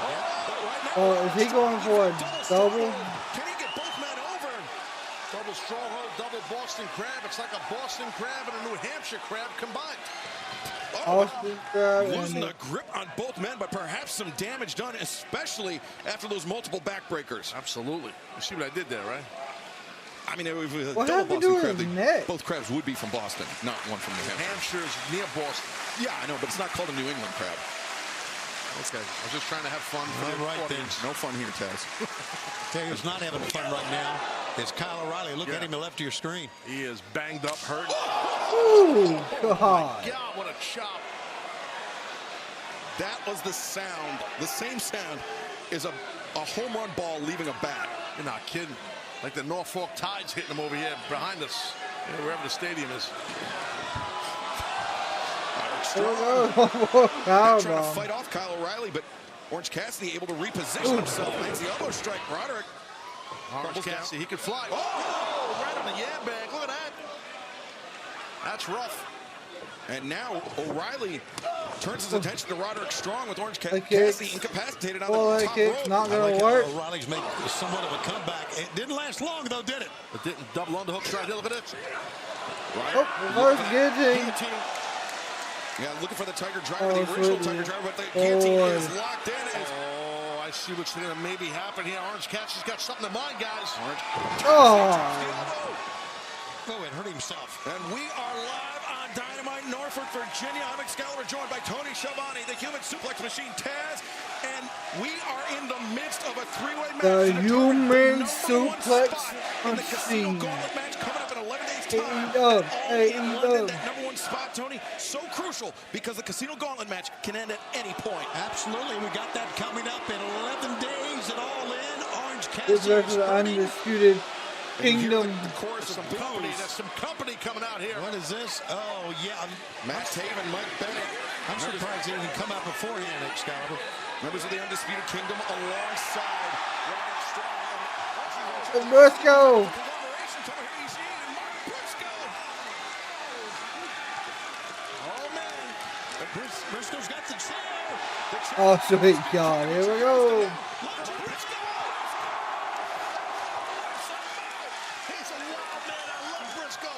But right now, Oh, is he going for a double? Can he get both men over? Double stronghold, double Boston Crab. It's like a Boston Crab and a New Hampshire Crab combined. Austin Crab Losing and the grip on both men, but perhaps some damage done, especially after those multiple backbreakers. Absolutely. You see what I did there, right? I mean, it was a what double happened to Boston his crab. neck? Both crabs would be from Boston, not one from New Hampshire. Hampshire's near Boston. Yeah, I know, but it's not called a New England crab. Okay, I was just trying to have fun for the audience. No fun here, Taz. Tell you who's not having fun right now is Kyle O'Reilly. Look at him left of your screen. He is banged up, hurt. Ooh, God. My God, what a chop. That was the sound, the same sound as a home run ball leaving a bat. You're not kidding. Like the Norfolk Tides hitting them over here behind us, wherever the stadium is. Trying to fight off Kyle O'Reilly, but Orange Cassidy able to reposition himself. Lands the elbow strike. Roderick. Orange Cassidy, he could fly. Oh, right on the yam bag. Look at that. That's rough. And now O'Reilly turns his attention to Roderick Strong with Orange Cassidy incapacitated on the top rope. Not going to work. O'Reilly's made somewhat of a comeback. It didn't last long, though, did it? It didn't. Double underhook strike. Look at this. Reverse guillotine. Yeah, looking for the Tiger Driver, the original Tiger Driver, but the guillotine is locked in. Oh, I see what's going to maybe happen here. Orange Cassidy's got something in mind, guys. Oh, it hurt himself. And we are live on Dynamite, Norfolk, Virginia. I'm Excalibur, joined by Tony Schiavone, the Human Suplex Machine, Taz, and we are in the midst of a three-way match. The Human Suplex Machine. AEW. That number one spot, Tony, so crucial because the Casino Gauntlet match can end at any point. Absolutely. We got that coming up in 11 days at All In. Orange This Cassidy. is the Undisputed Kingdom. There's some company coming out here. What is this? Oh, yeah. Matt Taven, Mike Bennett. I'm surprised he didn't come out beforehand, Excalibur. Members of the Undisputed Kingdom alongside Briscoe. Briscoe's got the chair. Oh, sweet God. Here we go. He's a wild man. I love Briscoe.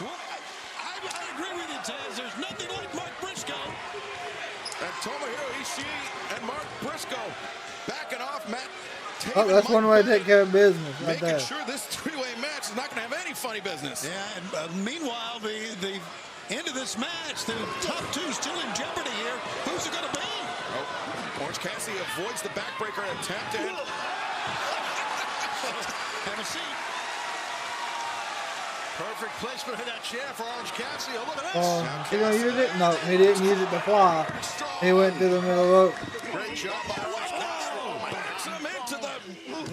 Well, I agree with you, Taz. There's nothing like Mark Briscoe. And Tomohiro Ishii and Mark Briscoe backing off Matt Taven. Oh, that's one way to take care of business right Making there. sure this three-way match is not going to have any funny business. Yeah, and meanwhile, the end of this match, the top two still in jeopardy here. Who's it going to be? Oh, Orange Cassidy avoids the backbreaker attempt and have a seat. Perfect placement of that chair for Orange Cassidy. Oh, look at this. Oh, he gonna use it? No, he didn't use it to fly. He went to the middle rope. Great job by Orange Cassidy. Backs him into the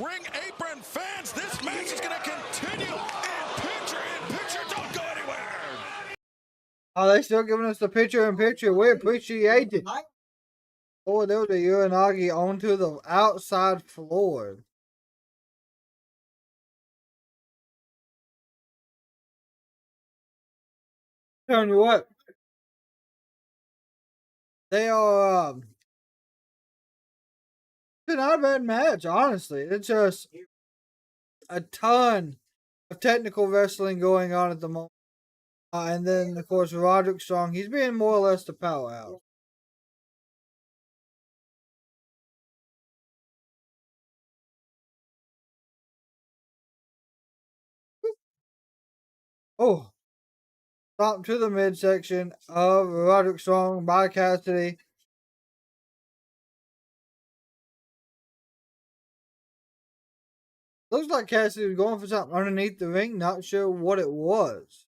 ring apron. Fans, this match is going to continue. In picture, don't go anywhere. Oh, they still giving us the picture-in-picture. We appreciate it. Oh, there was a Uranagi onto the outside floor. Telling you what, they are. It's not a bad match, honestly. It's just a ton of technical wrestling going on at the moment. And then, of course, Roderick Strong, he's being more or less the powerhouse. Oh, stop to the midsection of Roderick Strong by Cassidy. Looks like Cassidy was going for something underneath the ring, not sure what it was.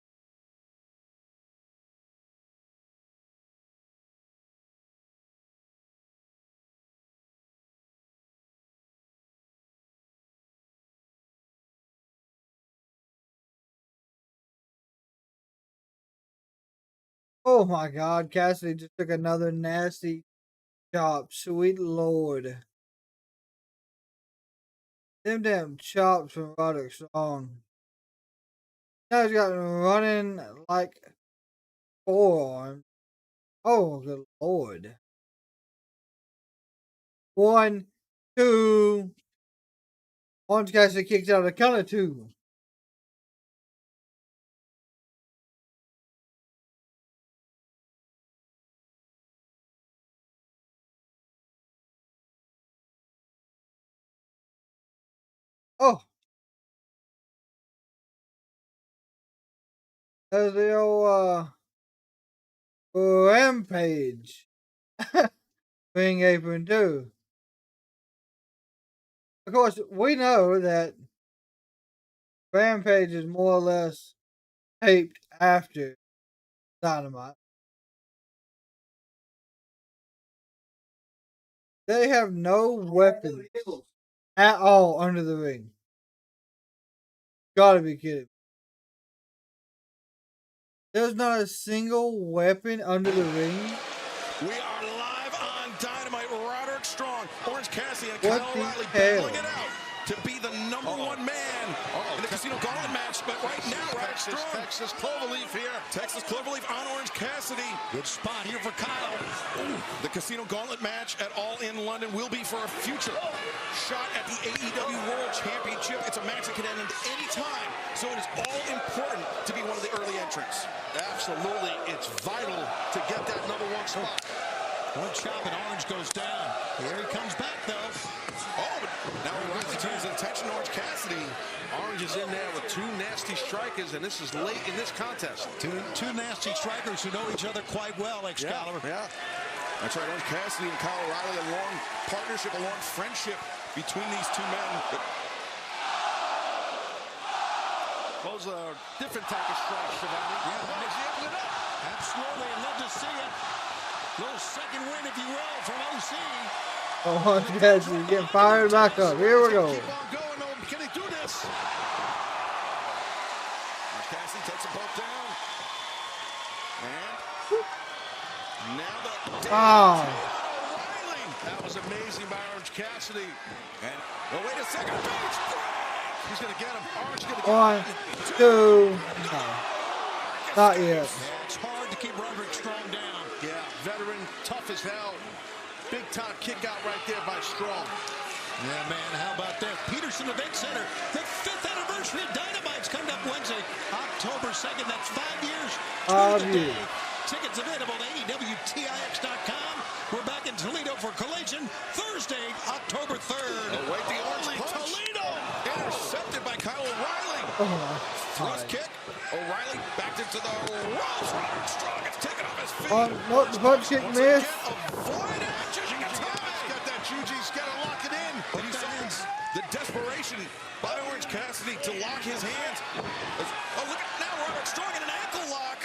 Oh my God, Cassidy just took another nasty chop. Sweet Lord. Them damn chops from Roderick Strong. Now he's got running like forearm. Oh, good Lord. 1, 2. Orange Cassidy kicks out a count of 2. Oh. There's the old rampage. ring apron too. Of course, we know that Rampage is more or less taped after Dynamite. They have no weapons at all under the ring. Gotta be kidding. There's not a single weapon under the ring. We are live on Dynamite. Roderick Strong, Orange Cassidy, and What Kyle the O'Reilly hell? battling it out to be the number one man in the Casino Gauntlet match. But right now, Roderick Strong. Texas Cloverleaf here. Texas Cloverleaf on Orange Cassidy. Good spot here for Kyle. Ooh, the Casino Gauntlet match at All In London will be for a future shot at the AEW World Championship. It's a match that can end at any time, so it is all important to be one of the early entrants. Absolutely. It's vital to get that number one spot. One chop and Orange goes down. Here he comes back, though. Oh, but now O'Reilly turns his attention to Orange Cassidy. Orange is in there with two nasty strikers, and this is late in this contest. Two nasty strikers who know each other quite well, Excalibur. Yeah. That's right, Orange Cassidy and Kyle O'Reilly, a long partnership, a long friendship between these two men. Those are different type of strikes, Shivani. Yeah, absolutely. I'd love to see it. Little second win, if you will, from OC. Oh, yes, he's getting fired back up. Here we go. Keep on going, though. Can he do this? Orange Cassidy takes them both down. And now the Wow. O'Reilly. That was amazing by Orange Cassidy. And well, wait a second. He's going to get him. Orange going to get One, him. two, no. Not yet. It's hard to keep Roderick Strong down. Yeah, veteran, tough as hell. Big time kick out right there by Strong. Yeah, man, how about that? Peterson Event Center, the 5th anniversary of Dynamite's coming up Wednesday, October 2nd. That's 5 years. To the day. Tickets available at AEWTIX.com. We're back in Toledo for Collision Thursday, October 3rd. Oh, wait, the orange punch. Toledo! Intercepted by Kyle O'Reilly. Oh, Thrust kick. O'Reilly backed into the ropes. Roderick Strong gets taken off his feet. no, the punch kick missed. Avoid action. Got that juju. He's got to lock it in. But he signs the desperation by Orange Cassidy to lock his hands. Oh, look at now Roderick Strong in an ankle lock.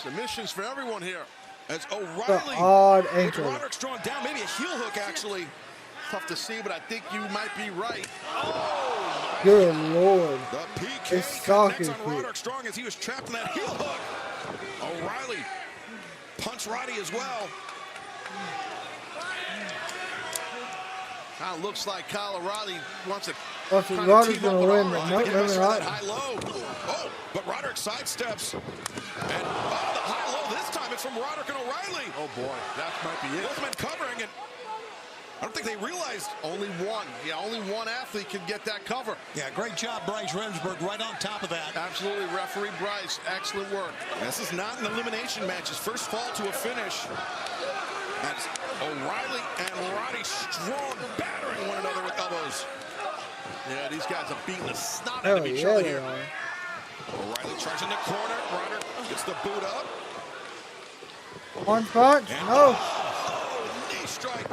Submissions for everyone here. As O'Reilly odd puts ankle. Roderick Strong down, maybe a heel hook actually. Tough to see, but I think you might be right. Oh, Good Lord. the PK It's stalking connects on quick. Roderick Strong as he was trapped in that heel hook. O'Reilly punch Roddy as well. Now it looks like Kyle O'Reilly wants to. Roderick's going to win, but nope, Get maybe that not. high-low. Oh, but Roderick sidesteps. And the high-low this time, it's from Roderick and O'Reilly. Oh, boy, that might be it. Both men covering it. I don't think they realized. Only one. Yeah, only one athlete can get that cover. Yeah, great job, Bryce Remsburg, right on top of that. Absolutely, referee Bryce. Excellent work. This is not an elimination match. His first fall to a finish. That's O'Reilly and Roddy Strong battering one another with elbows. Yeah, these guys are beating the snot out Oh, of each yeah, other they here. are. O'Reilly tries in the corner. Roderick gets the boot up. One punch? And No. knee strike.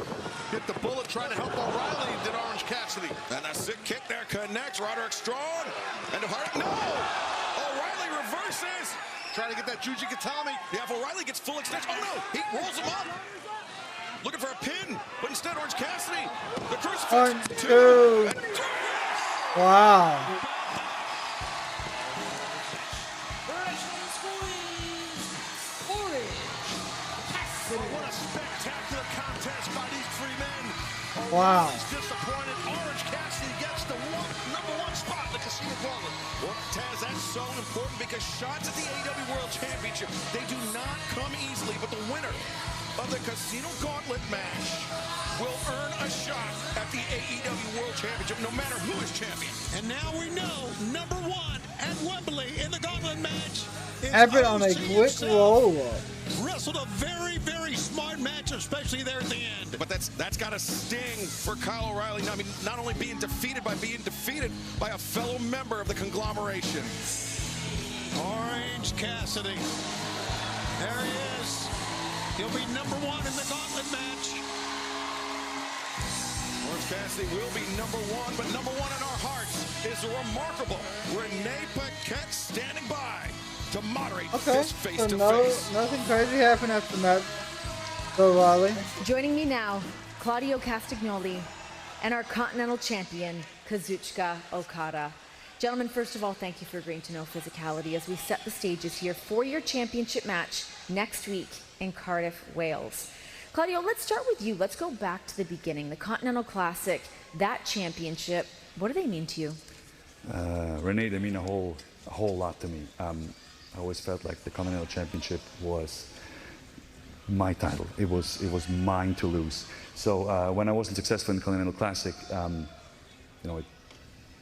Hit the bullet trying to help O'Reilly, did Orange Cassidy. And a sick kick there connects. Roderick Strong. And no! O'Reilly reverses. Trying to get that Juji Gatami. Yeah, if O'Reilly gets full extension. Oh, no! He rolls him up. Looking for a pin. But instead, Orange Cassidy. The crucifix. 1, 2. And 3. Wow. What a spectacular contest by these three men. Wow. O'Reilly's disappointed. Orange Cassidy gets the number one spot in the Casino Gauntlet. Well, Taz, that's so important because shots at the AEW World Championship, they do not come easily, but the winner of the Casino Gauntlet match will earn a shot at the AEW World Championship, no matter who is champion. And now we know number one at Wembley in the Gauntlet match is Happened on a OC quick himself. roll-up. Wrestled a very, very smart match, especially there at the end. But that's got to sting for Kyle O'Reilly. I mean, not only being defeated by a fellow member of the conglomeration. Orange Cassidy. There he is. He'll be number 1 in the gauntlet match. Orange Cassidy will be number 1, but number 1 in our hearts is the remarkable Renee Paquette standing by to moderate this face-to-face. Nothing crazy happened after the match. So Riley. Joining me now, Claudio Castagnoli and our Continental Champion, Kazuchika Okada. Gentlemen, first of all, thank you for agreeing to no physicality as we set the stages here for your championship match next week in Cardiff, Wales. Claudio, let's start with you. Let's go back to the beginning. The Continental Classic, that championship, what do they mean to you? Renee, they mean a whole lot to me. I always felt like the Continental Championship was my title. It was mine to lose. So when I wasn't successful in the Continental Classic,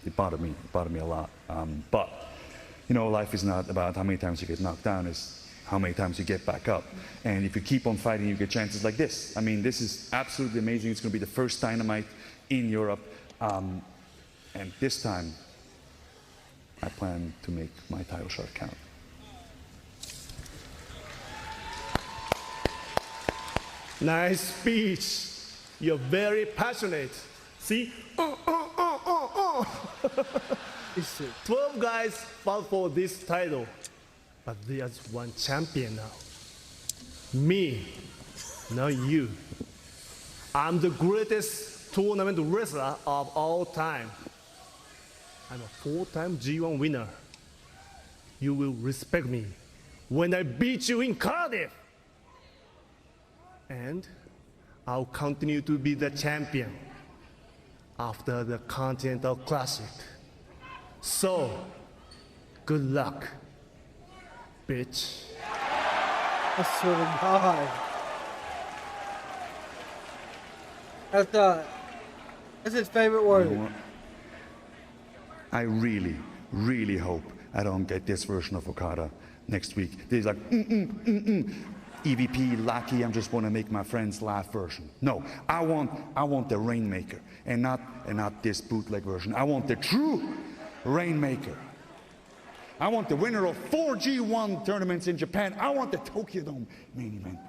it bothered me. It bothered me a lot. But life is not about how many times you get knocked down. It's how many times you get back up. And if you keep on fighting, you get chances like this. I mean, this is absolutely amazing. It's going to be the first Dynamite in Europe. And this time, I plan to make my title shot count. Nice speech. You're very passionate. See? 12 guys fought for this title, but there's one champion now. Me, not you. I'm the greatest tournament wrestler of all time. I'm a 4-time G1 winner. You will respect me when I beat you in Cardiff. And I'll continue to be the champion after the Continental Classic. So, good luck, bitch. I swear to God. That's his favorite word. You know what? I really, really hope I don't get this version of Okada next week. He's like, EVP, Lucky, I just want to make my friends laugh version. No, I want the Rainmaker, and not this bootleg version. I want the true Rainmaker. I want the winner of 4 G1 tournaments in Japan. I want the Tokyo Dome main event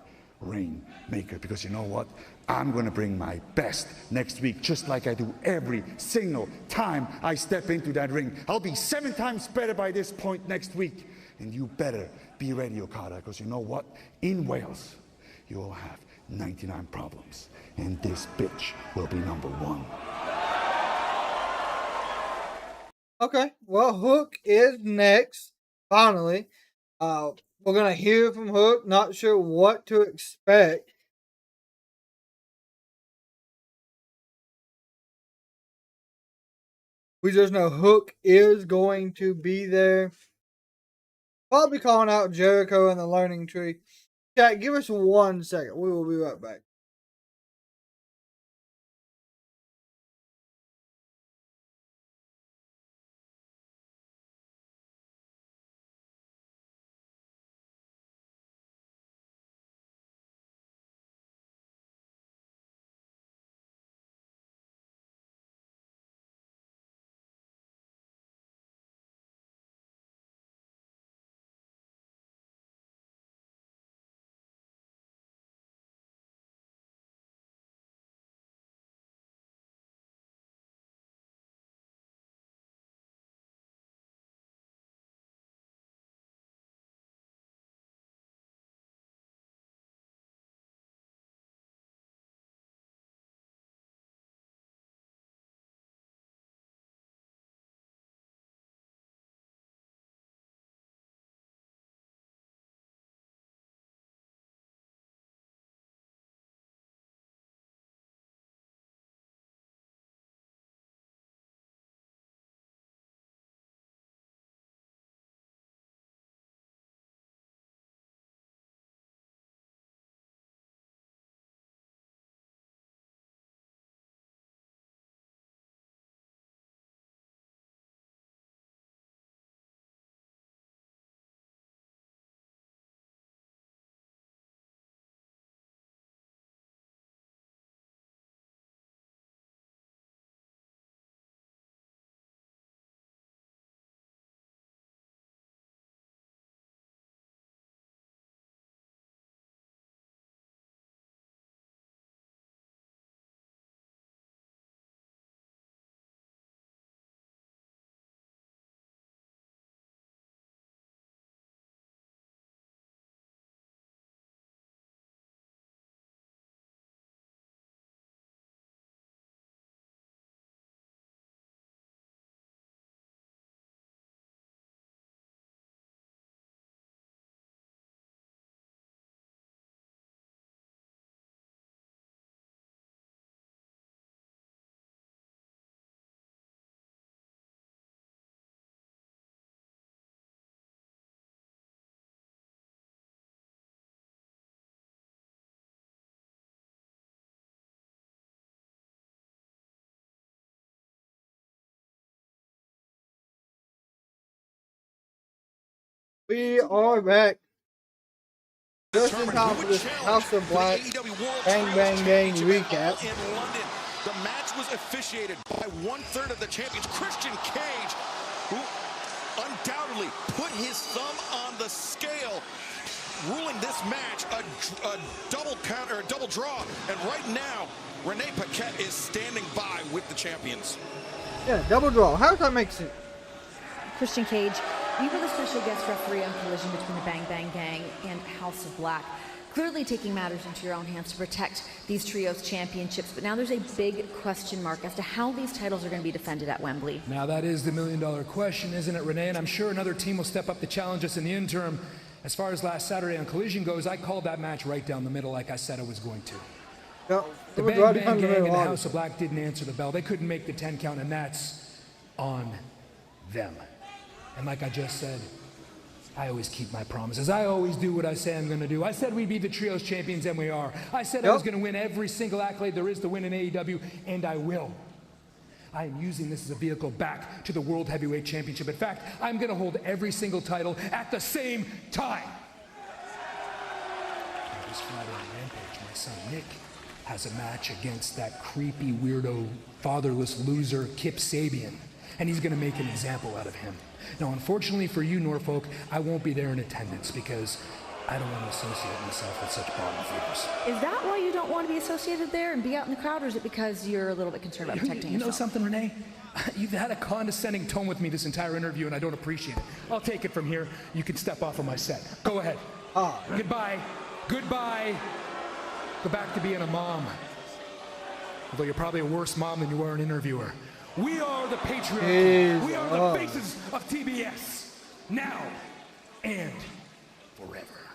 Rainmaker, because you know what? I'm going to bring my best next week, just like I do every single time I step into that ring. I'll be 7 times better by this point next week. And you better be ready, Okada, because you know what? In Wales, you will have 99 problems, and this bitch will be number 1. Okay, well, Hook is next, finally. We're going to hear from Hook, not sure what to expect. We just know Hook is going to be there. Probably calling out Jericho and the Learning Tree. Chat, give us 1 second. We will be right back. We are back. Just in time for this House of Black Bang Bang Gang recap. In London, the match was officiated by 1/3 of the champions, Christian Cage, who undoubtedly put his thumb on the scale, ruling this match a double count or a double draw. And right now, Renee Paquette is standing by with the champions. Yeah, double draw. How does that make sense? Christian Cage, you were the special guest referee on Collision between the Bang Bang Gang and House of Black, clearly taking matters into your own hands to protect these trios championships. But now there's a big question mark as to how these titles are going to be defended at Wembley. Now that is the million-dollar question, isn't it, Renee? And I'm sure another team will step up to challenge us in the interim. As far as last Saturday on Collision goes, I called that match right down the middle like I said I was going to. Yep. The Bang Bang Gang and the House of Black didn't answer the bell. They couldn't make the 10 count, and that's on them. And like I just said, I always keep my promises. I always do what I say I'm going to do. I said we'd be the trios champions, and we are. I said I was going to win every single accolade there is to win in AEW, and I will. I am using this as a vehicle back to the World Heavyweight Championship. In fact, I'm going to hold every single title at the same time. This Friday on Rampage, my son Nick has a match against that creepy, weirdo, fatherless loser, Kip Sabian. And he's going to make an example out of him. Now, unfortunately for you, Norfolk, I won't be there in attendance because I don't want to associate myself with such bottom feeders. Is that why you don't want to be associated there and be out in the crowd, or is it because you're a little bit concerned about protecting yourself? You know something, Renee? You've had a condescending tone with me this entire interview, and I don't appreciate it. I'll take it from here. You can step off of my set. Go ahead. Goodbye. Goodbye. Go back to being a mom. Although you're probably a worse mom than you are an interviewer. We are the Patriarchy. We are the faces of TBS. Now and forever.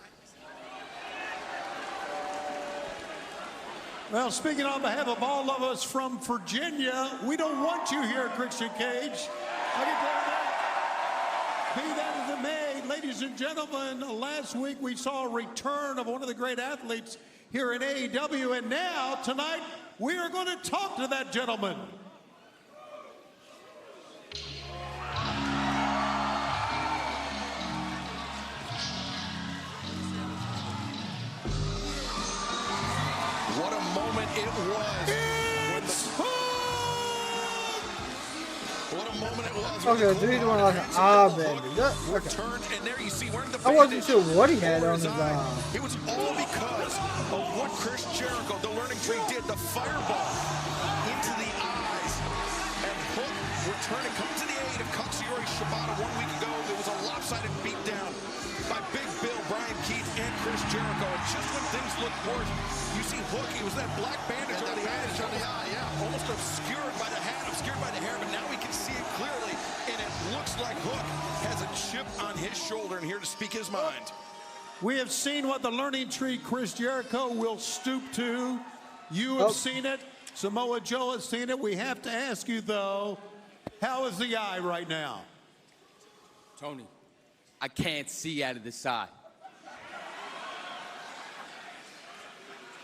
Well, speaking on behalf of all of us from Virginia, we don't want you here, Christian Cage. I can tell you that. Be that as it may, ladies and gentlemen, last week we saw a return of one of the great athletes here in AEW, and now, tonight, we are going to talk to that gentleman. What a moment it was. What a moment it was. Okay, so he's doing like an eye bandage. And there you see wearing the I wasn't sure what he had on his eye. It was all because of what Chris Jericho, the learning tree, did. The fireball into the eyes. And Hook returning, coming to the aid of Katsuyori Shibata 1 week ago. It was a lopsided beatdown by Big Bill, Brian Keith, and Chris Jericho. And just when things looked worse, you see Hook, it was that black bandage on the eye, yeah, almost obscured by the hat, obscured by the hair, but now we can see it clearly, and it looks like Hook has a chip on his shoulder and here to speak his mind. We have seen what the learning tree Chris Jericho will stoop to. You have seen it. Samoa Joe has seen it. We have to ask you, though, how is the eye right now? Tony, I can't see out of this eye.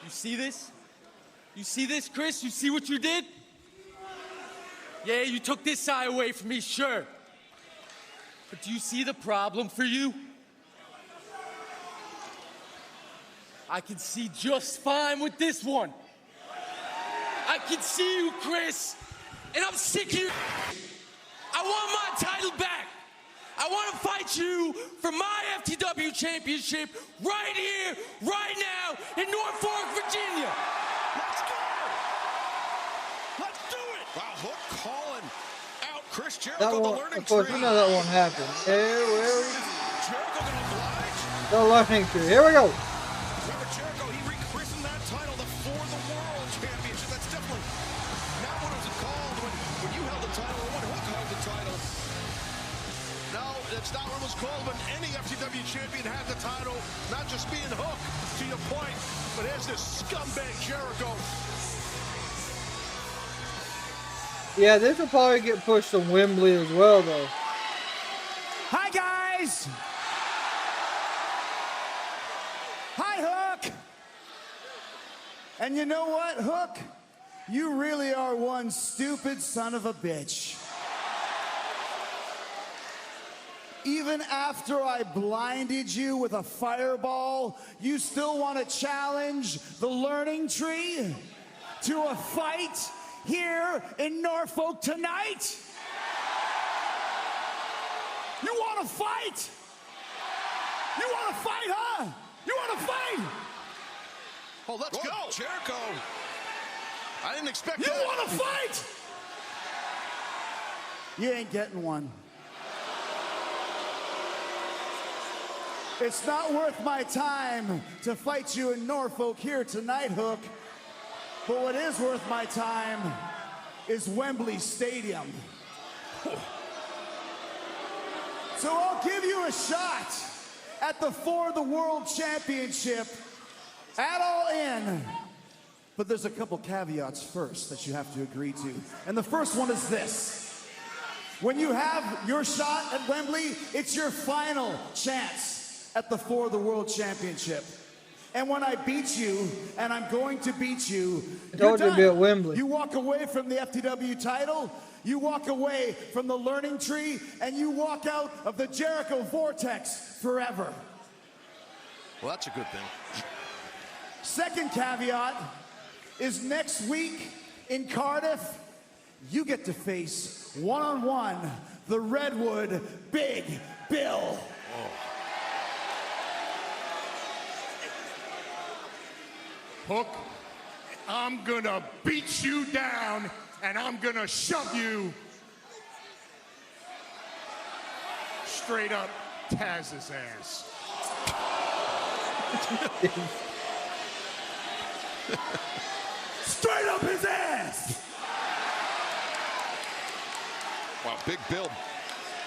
You see this? You see this, Chris? You see what you did? Yeah, you took this eye away from me, sure. But do you see the problem for you? I can see just fine with this one. I can see you, Chris, and I'm sick of you. I want my title back. I want to fight you for my FTW championship right here, right now, in Norfolk, Virginia. Let's go. Let's do it. Wow, Hook calling out Chris Jericho, That the won't, learning of course, tree. you know that won't happen. Jericho gonna oblige? The learning tree. Here we go. Remember Jericho, he rechristened that title the For the World Championship. That's definitely not what it was called when you held the title or when Hook held the title. No, it's not what it was called when any FTW champion had the title, not just being Hook, to your point, but here's this scumbag Jericho. Yeah, this will probably get pushed to Wembley as well, though. Hi, guys. Hi, Hook. And you know what, Hook? You really are one stupid son of a bitch. Even after I blinded you with a fireball, you still want to challenge the learning tree to a fight here in Norfolk tonight? You want to fight? You want to fight, huh? You want to fight? Oh, let's go. Jericho. I didn't expect You that. want to fight? You ain't getting one. It's not worth my time to fight you in Norfolk here tonight, Hook. But what is worth my time is Wembley Stadium. So I'll give you a shot at the For the World Championship at All In. But there's a couple caveats first that you have to agree to. And the first one is this. When you have your shot at Wembley, it's your final chance at the For the World Championship. And when I beat you, and I'm going to beat you, you're told you to be done. at Wembley. You walk away from the FTW title, you walk away from the learning tree, and you walk out of the Jericho Vortex forever. Well, that's a good thing. Second caveat is next week in Cardiff, you get to face one-on-one the Redwood Big Bill. Hook, I'm gonna beat you down and I'm gonna shove you straight up Taz's ass. Straight up his ass! Wow, Big Bill,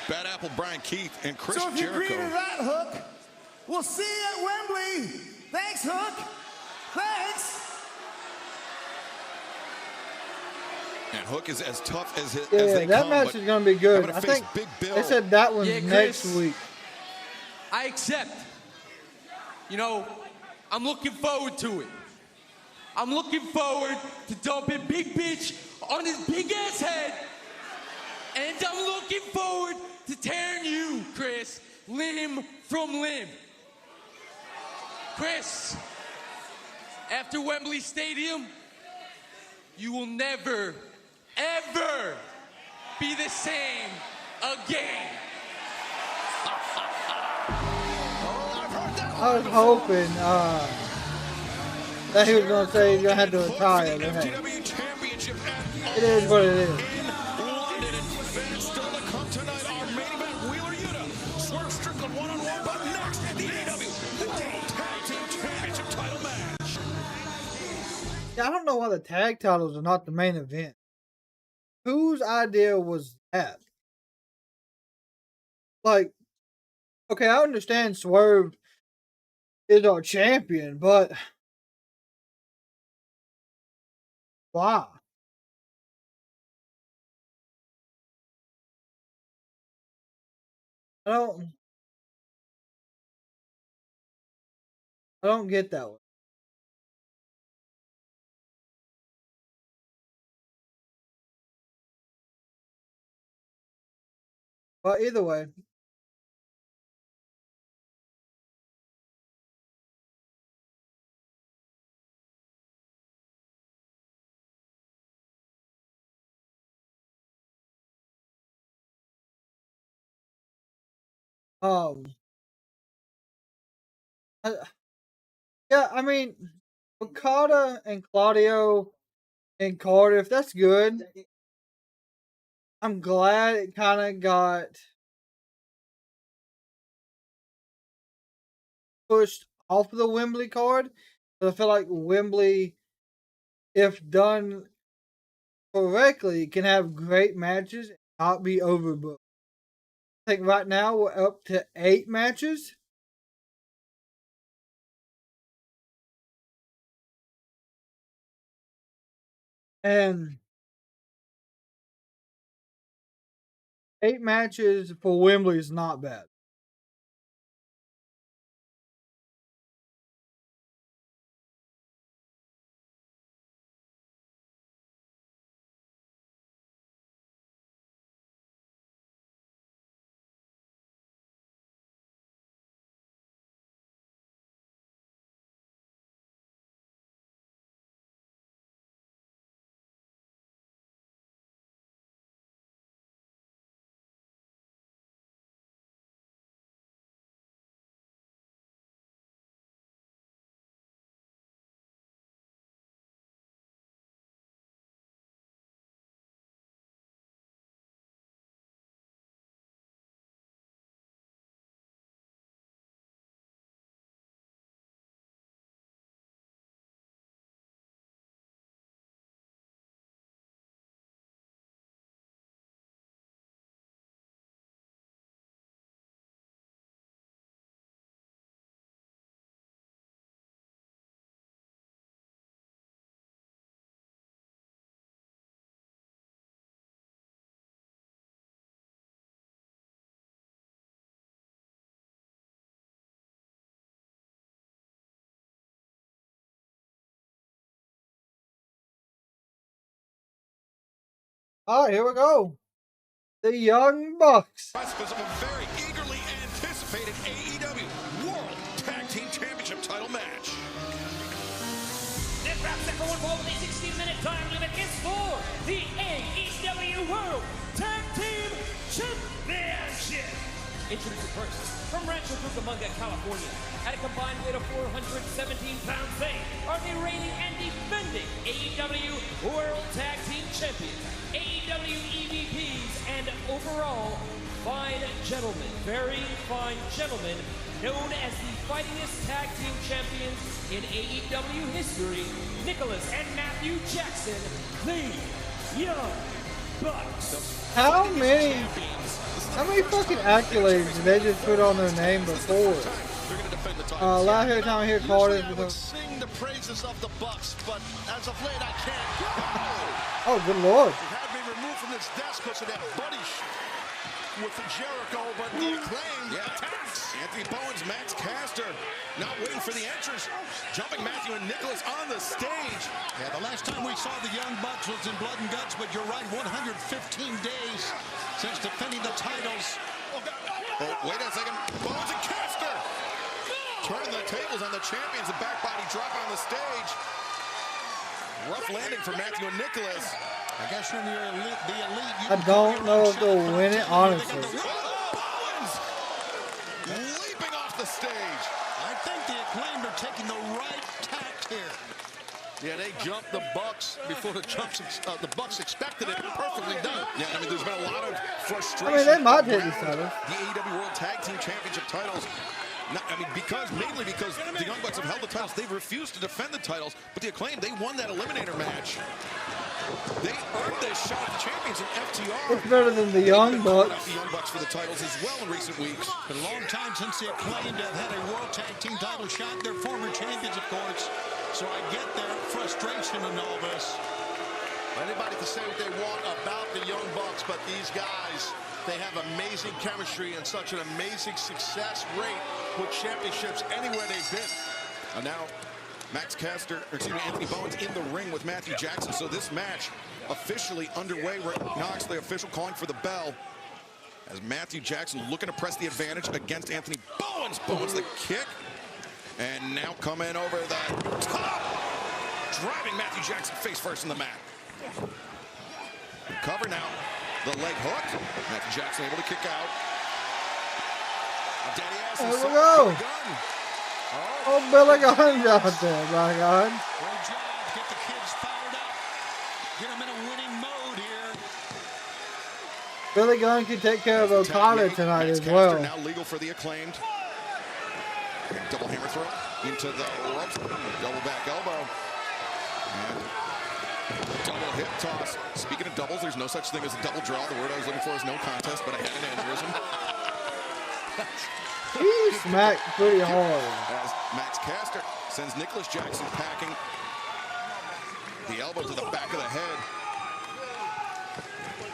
Bad Apple Brian Keith, and Chris So if you agree to Jericho. that, Hook, we'll see you at Wembley. Thanks, Hook. Thanks. And Hook is as tough as Yeah, they that come, match but is going to be good. having to I face think Big Bill. they said that one's Yeah, next Chris. week. I accept. You know, I'm looking forward to it. I'm looking forward to dumping Big Bitch on his big ass head. And I'm looking forward to tearing you, Chris, limb from limb. Chris, after Wembley Stadium, you will never, ever be the same again. I was hoping that he was going to say he's going to have to retire. But hey, it is what it is. Yeah, I don't know why the tag titles are not the main event. Whose idea was that? Like, okay, I understand Swerve is our champion, but why? I don't get that one. But either way, um, I, yeah, I mean, Okada and Claudio and Cardiff, that's good. I'm glad it kind of got pushed off of the Wembley card. But I feel like Wembley, if done correctly, can have great matches and not be overbooked. I think right now we're up to 8 matches. And 8 matches for Wembley is not bad. All right, here we go. The Young Bucks. Of a very eagerly anticipated AEW World Tag Team Championship title match. This round set for one fall with a 16-minute time limit is for the AEW World Tag Team Championship. Introducing first, from Rancho Cucamonga, California, at a combined weight of 417 pounds, they are the reigning and defending AEW World Tag Team Champions, AEW EVPs, and overall fine gentlemen, very fine gentlemen, known as the fightingest tag team champions in AEW history, Nicholas and Matthew Jackson, the Young Bucks. How many fucking accolades did they just put on their name before? Last here time I hear Carter. I would sing the praises of the Bucks, but as of late I can't. Oh, good lord. It had me removed from this desk because of that buddy with Jericho, but the Acclaimed attacks. Anthony Bowens, Max Caster, not waiting for the entrance. Jumping Matthew and Nicholas on the stage. Yeah, the last time we saw the Young Bucks was in Blood and Guts, but you're right, 115 days since defending the titles. Oh, wait a second. Bowens and Caster turn the tables on the champions. A back body drop on the stage. Rough landing for Matthew and Nicholas. I guess when you're the elite, I don't know if they'll win it, honestly. Bowens leaping off the stage. I think the Acclaimed are taking the right tact here. Yeah, they jumped the Bucks before the Bucks expected it. Perfectly done. Yeah, I mean, there's been a lot of frustration. I mean, they might take this title. The AEW World Tag Team Championship titles. Mainly because the Young Bucks have held the titles. They've refused to defend the titles, but the Acclaimed, they won that Eliminator match. They earned this shot at the champions in FTR. It's better than the Young Bucks. The Young Bucks for the titles as well in recent weeks. Been a long time since the Acclaimed have had a World Tag Team title shot. They're former champions, of course, so I get their frustration in all this. Anybody can say what they want about the Young Bucks, but these guys, they have amazing chemistry and such an amazing success rate with championships anywhere they've been. And now, Anthony Bowens in the ring with Matthew Jackson. So this match officially underway. Knoxley official calling for the bell. As Matthew Jackson looking to press the advantage against Anthony Bowens. Bowens the kick. And now coming over the top. Driving Matthew Jackson face first in the mat. Cover now. The leg hook. Matthew Jackson able to kick out. Daddy ass. There we go. Oh, Billy Gunn's out there, my God. Great job. Get the kids fired up. Get them in a winning mode here. Billy Gunn can take care of Okada tonight as well. Now legal for the Acclaimed. Double hammer throw into the ropes. Double back elbow. And double hip toss. Speaking of doubles, there's no such thing as a double draw. The word I was looking for is no contest, but I had an aneurysm. He smacked pretty hard. As Max Caster sends Nicholas Jackson packing. The elbow to the back of the head.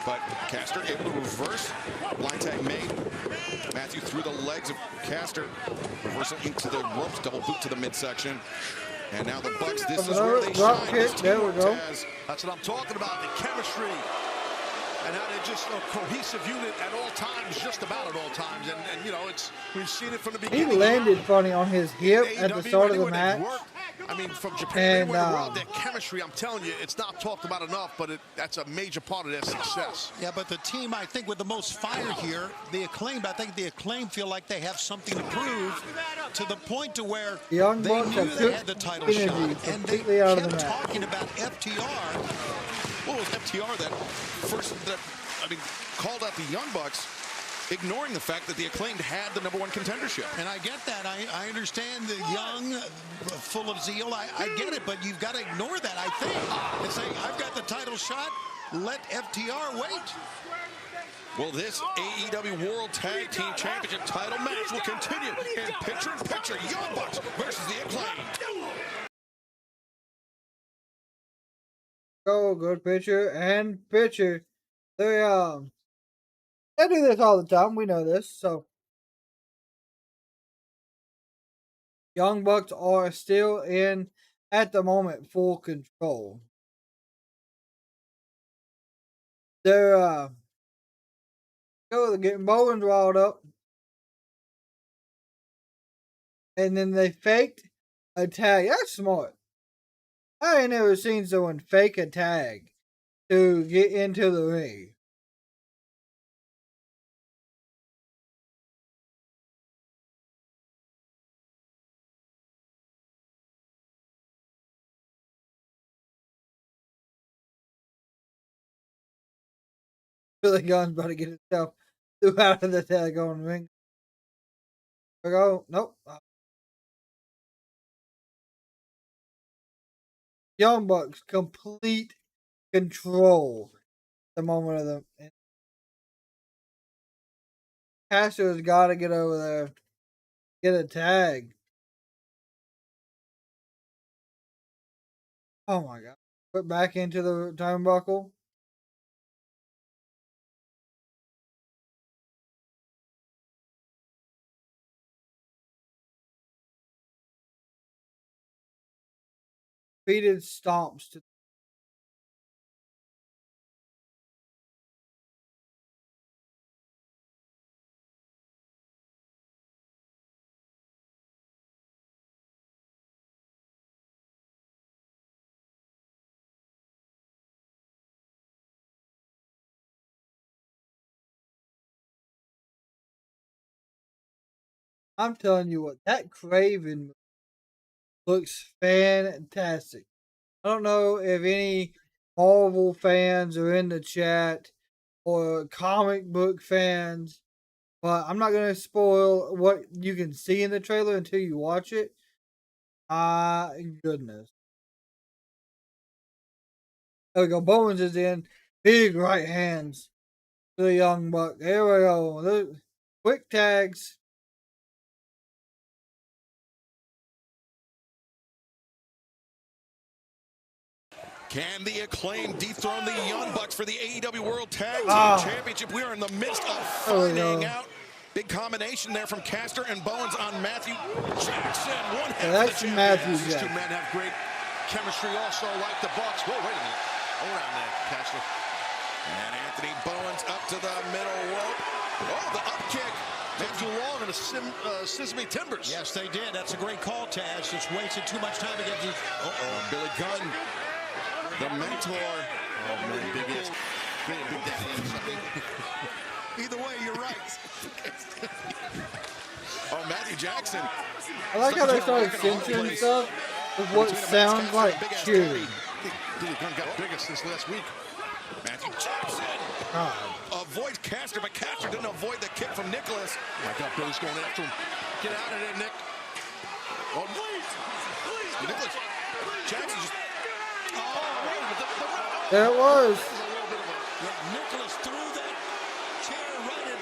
But Caster able to reverse. Blind tag made. Matthew through the legs of Caster. Reversal into the ropes. Double boot to the midsection. And now the Bucks, this is where they drop shine. kick, there we go. That's what I'm talking about, the chemistry. And how they're just a cohesive unit at all times, just about at all times. And you know, we've seen it from the beginning. He landed funny on his hip at the start of the match. I mean, from Japan, And, anywhere around, their chemistry, I'm telling you, it's not talked about enough, but that's a major part of their success. Yeah, but the team, I think, with the most fire here, the Acclaimed, I think the Acclaimed feel like they have something to prove to the point to where The Young they Bucks knew have they took had the title energy shot. And they completely out of the kept match. talking about FTR. Well, it was FTR that called out the Young Bucks, ignoring the fact that the Acclaimed had the #1 contendership. And I get that. I understand the young, full of zeal. I get it, but you've got to ignore that, I think. And say, I've got the title shot. Let FTR wait. Well, this AEW World Tag Team Championship title match will continue in picture-in-picture Young Bucks versus the Acclaimed. Go, good pitcher and pitcher. They do this all the time. We know this. So, Young Bucks are still in, at the moment, full control. they're getting Bowens riled up. And then they faked a tag. That's smart. I ain't never seen someone fake a tag to get into the ring. Billy Gunn's about to get himself threw out of the tag on the ring. There we go. Nope. Young Bucks complete control at the moment of them. Castro's got to get over there, get a tag. Oh my god! Put back into the turnbuckle. Repeated stomps to I'm telling you what, that Craven looks fantastic. I don't know if any Marvel fans are in the chat or comic book fans, but I'm not going to spoil what you can see in the trailer until you watch it. Goodness. There we go. Bowens is in. Big right hands to the Young Buck. Here we go. Quick tags. Can the Acclaimed dethrone the Young Bucks for the AEW World Tag Team Championship? We are in the midst of finding out. Big combination there from Caster and Bowens on Matthew Jackson. One half of the Matthew These Jackson. Two men have great chemistry also like the Bucks. Whoa, wait a minute. Hold on there, Caster. And Anthony Bowens up to the middle rope. Oh, the up kick. Took too long in the Sesame Timbers. Yes, they did. That's a great call, Taz. Just wasted too much time against you. Billy Gunn, the mentor. Oh, man, big hit. Big daddy. Either way, you're right. Oh, Matthew Jackson. I like how they started censoring stuff with what sounds like cheering. Billy Gunn got biggest this last week. Matthew Jackson avoids Caster, but Caster didn't avoid the kick from Nicholas. Oh my God, Billy's going after him. Get out of there, Nick. Oh, Nicholas. Jackson just. There it was. Nicholas threw that chair right at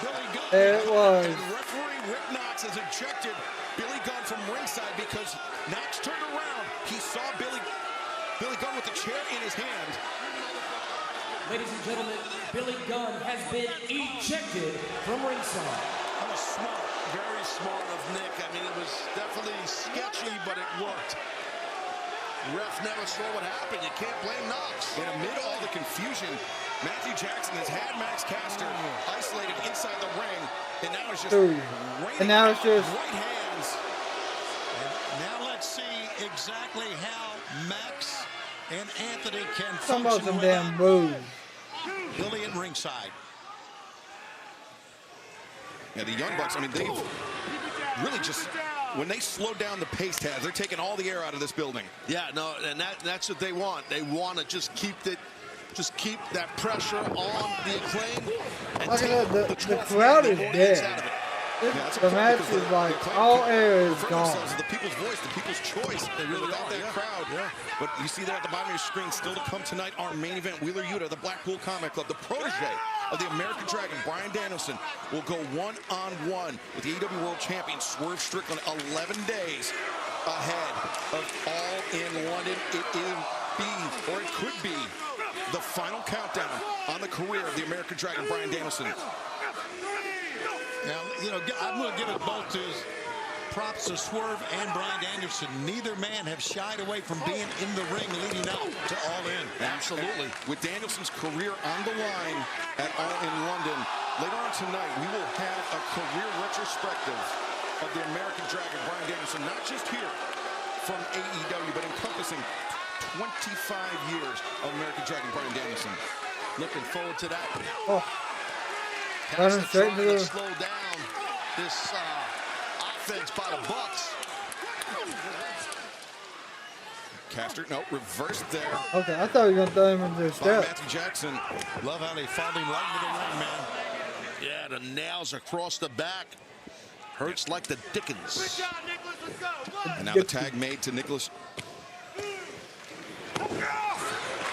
Billy Gunn. There it was. And referee Rick Knox has ejected Billy Gunn from ringside because Knox turned around. He saw Billy Gunn with the chair in his hand. Ladies and gentlemen, Billy Gunn has been ejected from ringside. That was smart, very smart of Nick. I mean, it was definitely sketchy, but it worked. Ref never saw what happened. You can't blame Knox. And amid all the confusion, Matthew Jackson has had Max Caster isolated inside the ring, and now it's just right hands. And now let's see exactly how Max and Anthony can Some of function them damn moves. Billy in ringside. Yeah, the Young Bucks, I mean, they've really just, when they slow down the pace, Taz, they're taking all the air out of this building. Yeah, no, and that's what they want. They want to just keep that pressure on the Acclaimed. And Look at that, the crowd is dead. The match is like, all air is gone. The people's voice, the people's choice. They really got that crowd. Yeah. But you see there at the bottom of your screen, still to come tonight, our main event, Wheeler Yuta, the Blackpool Comic Club, the protege of the American Dragon, Bryan Danielson, will go one-on-one with the AEW World Champion, Swerve Strickland, 11 days ahead of All in London. It could be, the final countdown on the career of the American Dragon, Bryan Danielson. Now, you know, I'm going to give it both to props to Swerve and Bryan Danielson. Neither man have shied away from being in the ring leading up to All In. Absolutely. With Danielson's career on the line at All In London, later on tonight, we will have a career retrospective of the American Dragon, Bryan Danielson, not just here from AEW, but encompassing 25 years of American Dragon, Bryan Danielson. Looking forward to that. Oh. Running straight to the... slow down this offense by the Bucks. Caster, no, reversed there. Okay, I thought you were going to throw him into the step. Matthew Jackson. Love how they followed him right into the ring, man. Yeah, the nails across the back. Hurts like the Dickens. And now the tag made to Nicholas.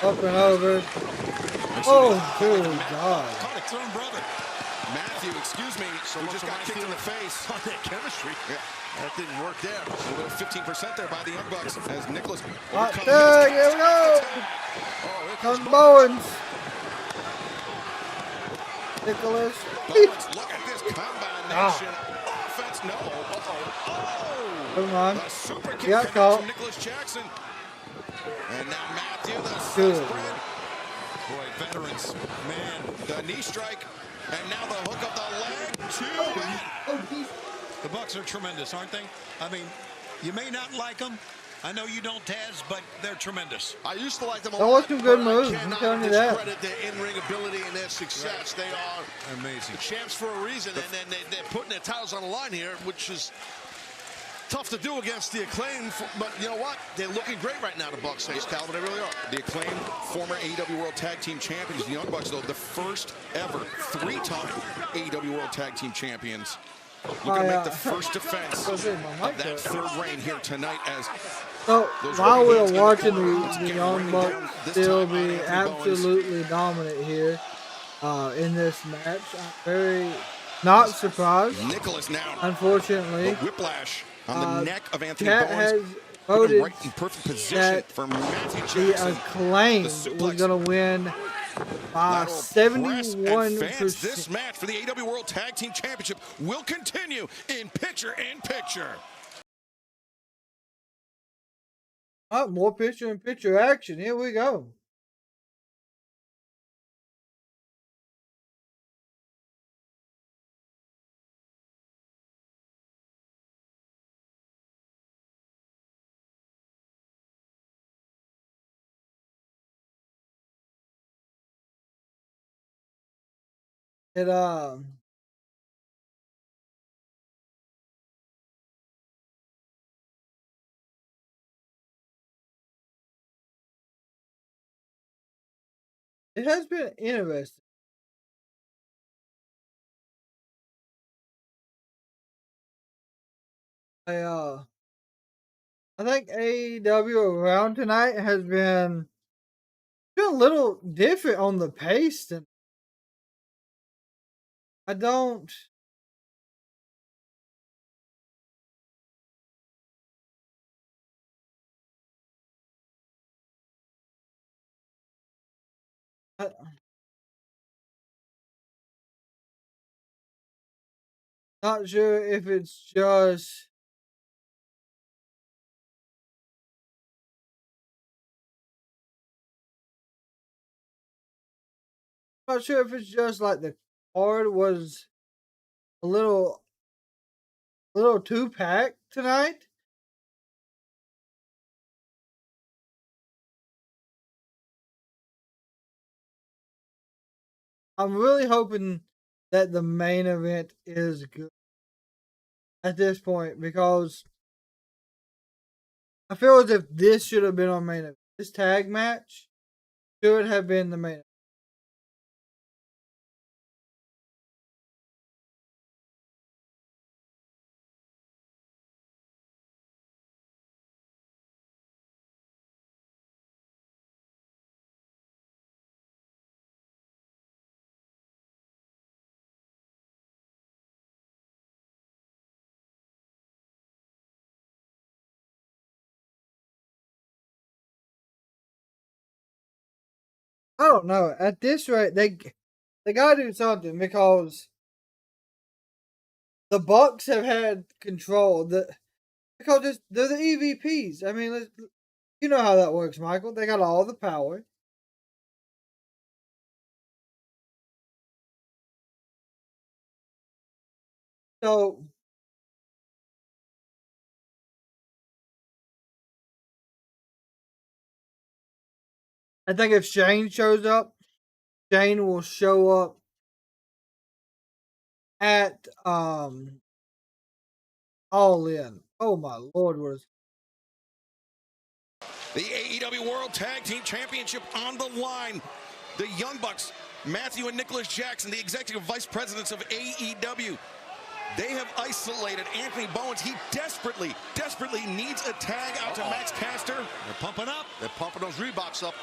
Up and over. Oh, good God. Caught it through, brother. Matthew, excuse me, so we just got kicked in the face. On that chemistry. Yeah. That didn't work there. A little 15% there by the Young Bucks as Nicholas. Hot tag, here we go. Comes Bowens. Nicholas. Bowens, look at this combination. Offense, no. Oh. Come on. The super kick Yeah, caught. from Nicholas Jackson. And now Matthew, the Good. spread. Boy, veterans, man. The knee strike. And now the hook of the leg. 2 The Bucks are tremendous, aren't they? I mean, you may not like them. I know you don't, Taz, but they're tremendous. I used to like them a That lot. was some good but moves, I I'm cannot telling you that. discredit their in-ring ability and their success. They are amazing champs for a reason, and then they're putting their titles on the line here, which is tough to do against the Acclaimed, but you know what? They're looking great right now, the Bucks, Ace Calvin. They really are. The Acclaimed former AEW World Tag Team Champions, the Young Bucks, though, the first ever 3-time AEW World Tag Team Champions. Looking to make the first defense of that third reign here tonight as so while we're watching the Young Bucks still be absolutely dominant here in this match, I'm very not surprised. Nicholas now. Unfortunately, whiplash on the neck of Anthony Cat Bowens. has voted Right in perfect position that for Matthew the Jackson. Acclaimed was going to win by That'll 71%. advance. This match for the AEW World Tag Team Championship will continue in picture-in-picture. More picture-in-picture action. Here we go. It it has been interesting. I think AEW around tonight has been a little different on the pace, and I don't. Not sure if it's just not sure if it's just like the card was a little too packed tonight. I'm really hoping that the main event is good at this point, because I feel as if this should have been our main event. This tag match should have been the main event. I don't know. At this rate, they gotta do something, because the Bucks have had control. Because they're the EVPs. I mean, you know how that works, Michael. They got all the power. So I think if Shane shows up, Shane will show up at All In. Oh my Lord, was The AEW World Tag Team Championship on the line. The Young Bucks, Matthew and Nicholas Jackson, the executive vice presidents of AEW. They have isolated Anthony Bowens. He desperately needs a tag out to Max Caster. They're pumping up. They're pumping those Reeboks up.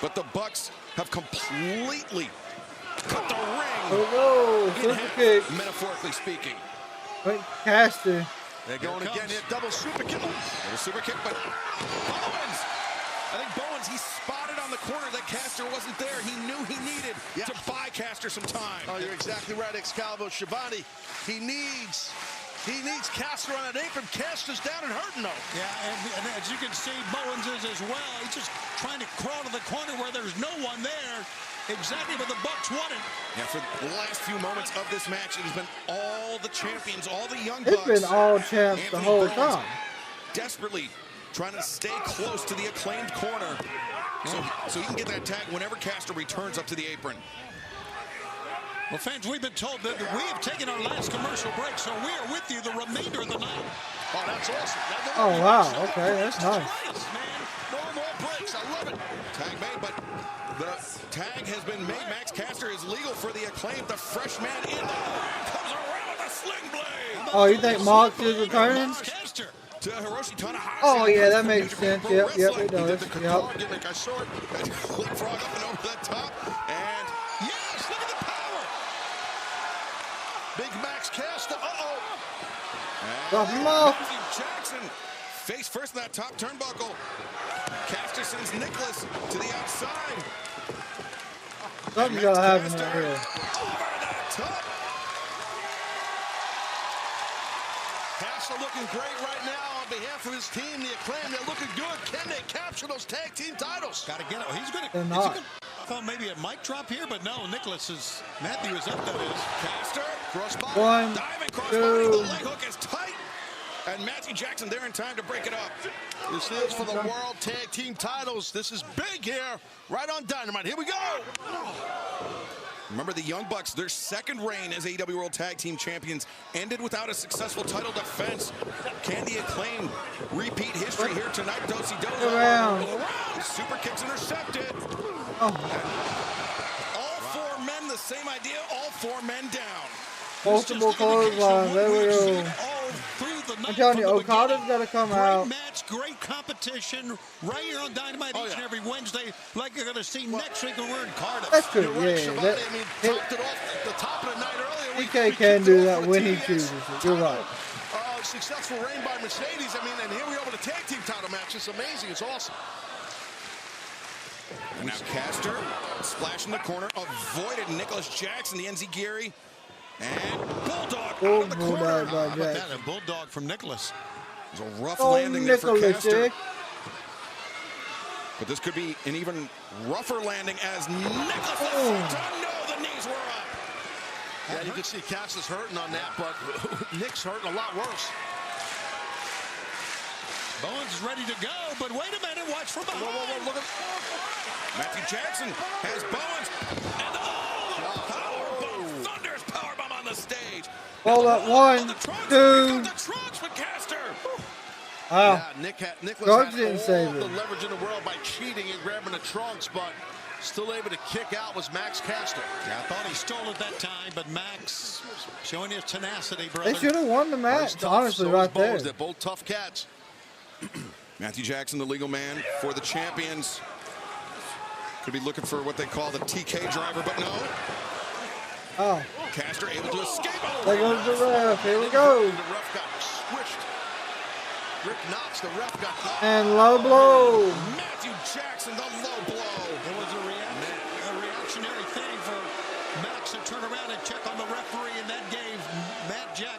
But the Bucks have completely cut the ring. Oh no, super kick. Metaphorically speaking. Wait, Caster. They're going again here, double super kick. Double super kick, but Bowens. I think Bowens, he spotted on the corner that Caster wasn't there. He knew he needed to buy Caster some time. Oh, you're exactly right, Excalibur. Shivani, he needs Caster on that apron. Caster's down and hurting though. Yeah, and as you can see, Bowens is as well. He's just trying to crawl to the corner where there's no one there. Exactly what the Bucks wanted. Yeah, for the last few moments of this match, it has been all the champions, all the Young Bucks. It's been all champs the whole time. Desperately trying to stay close to the Acclaimed corner so he can get that tag whenever Caster returns up to the apron. Well, fans, we've been told that we have taken our last commercial break, so we are with you the remainder of the night. Oh, that's awesome. Oh, wow. Okay, that's nice. No more breaks. I love it. Tag made, but the tag has been made. Max Caster is legal for the Acclaimed. The fresh man in the comes around with a sling blade. Oh, you think Mox is returning? To Hiroshi Tanahashi. Oh, yeah, that makes sense. Yep, it does. Yep. Gimmick, I saw it. Leapfrog up and over that top. And yes, look at the power. Big Max Caster. Uh-oh. Drop him off. Jackson face first in that top turnbuckle. Caster sends Nicholas to the outside. Something's gotta happen here. Over that top. Caster looking great right now on behalf of his team, the Acclaim. They're looking good. Can they capture those tag team titles? Got to get it. He's going to. They're not. I thought maybe it might drop here, but no. Matthew is up. That is. Caster crossbody. One, Diving crossbody. two. The leg hook is tight. And Matthew Jackson there in time to break it up. This is for the World Tag Team titles. This is big here, right on Dynamite. Here we go. Remember the Young Bucks, their second reign as AEW World Tag Team Champions ended without a successful title defense. Can the Acclaim repeat history here tonight? Do-si-do. Around. Super kicks intercepted. Oh. All four men, the same idea, all four men down. Multiple clotheslines. There we go. I'm telling you, Okada's got to come out. Great match, great competition, right here on Dynamite each and every Wednesday, like you're going to see next week when we're in Cardiff. That's true, yeah. I mean, topped it off at the top of the night earlier. TK can do that when he chooses. You're right. Successful reign by Mercedes. I mean, and here we are with a tag team title match. It's amazing. It's awesome. And now Caster, splash in the corner, avoided Nicholas Jackson, the Enziguri. And Bulldog out of the corner. How about that? A Bulldog from Nicholas. It was a rough landing there for Caster. But this could be an even rougher landing as Nicholas the knees were up. Yeah, you can see Caster's hurting on that, but Nick's hurting a lot worse. Bowens is ready to go, but wait a minute, watch from behind. Whoa, look at Matthew Jackson has Bowens, and powerbomb, thunderous powerbomb on the stage. Hold up, 1, 2. The trunks with Caster. Wow. Yeah, Nicholas Drugs had didn't all save the it. leverage in the world by cheating and grabbing the trunks, but still able to kick out was Max Caster. Yeah, I thought he stole it that time, but Max showing his tenacity, brother. They should have won the match, honestly, right there. They're both tough cats. Matthew Jackson, the legal man for the champions. Could be looking for what they call the TK driver, but no. Oh. Caster able to escape. There goes the ref. Here we go. The ref got squished. Rick Knox, the ref got knocked. And low blow. Matthew Jackson, the low blow. It was a reactionary thing for Max to turn around and check on the referee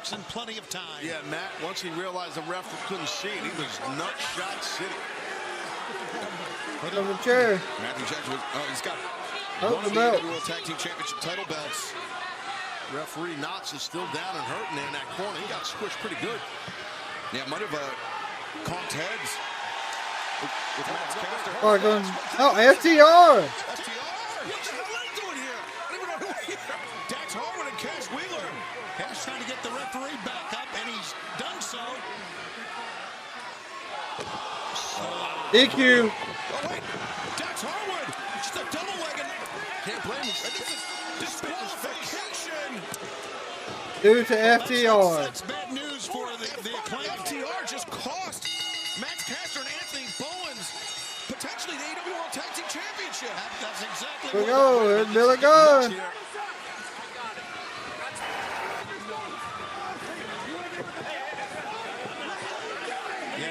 Jackson plenty of time. Yeah, Matt, once he realized the ref couldn't see it, he was nut shot city. Put on the chair. Matthew Jackson, he's got Oh, one of the AEW World Tag Team Championship title belts. Referee Knox is still down and hurting there in that corner. He got squished pretty good. Yeah, might have conked heads with Matt's caster. Oh, going, oh, FTR. FTR? What the hell are they doing here? I don't even know who here. Dax Harwood and Cash Wheeler. Cash trying to get the referee back up, and he's done so. DQ. Oh, wait. Dax Harwood. Just a double leg. Can't blame him. And this is disqualification. Due to FTR. That's bad news for the Acclaimed. FTR just cost Max Caster and Anthony Bowens potentially the AEW World Tag Team Championship. That's exactly Here we go. Here's Billy Gunn.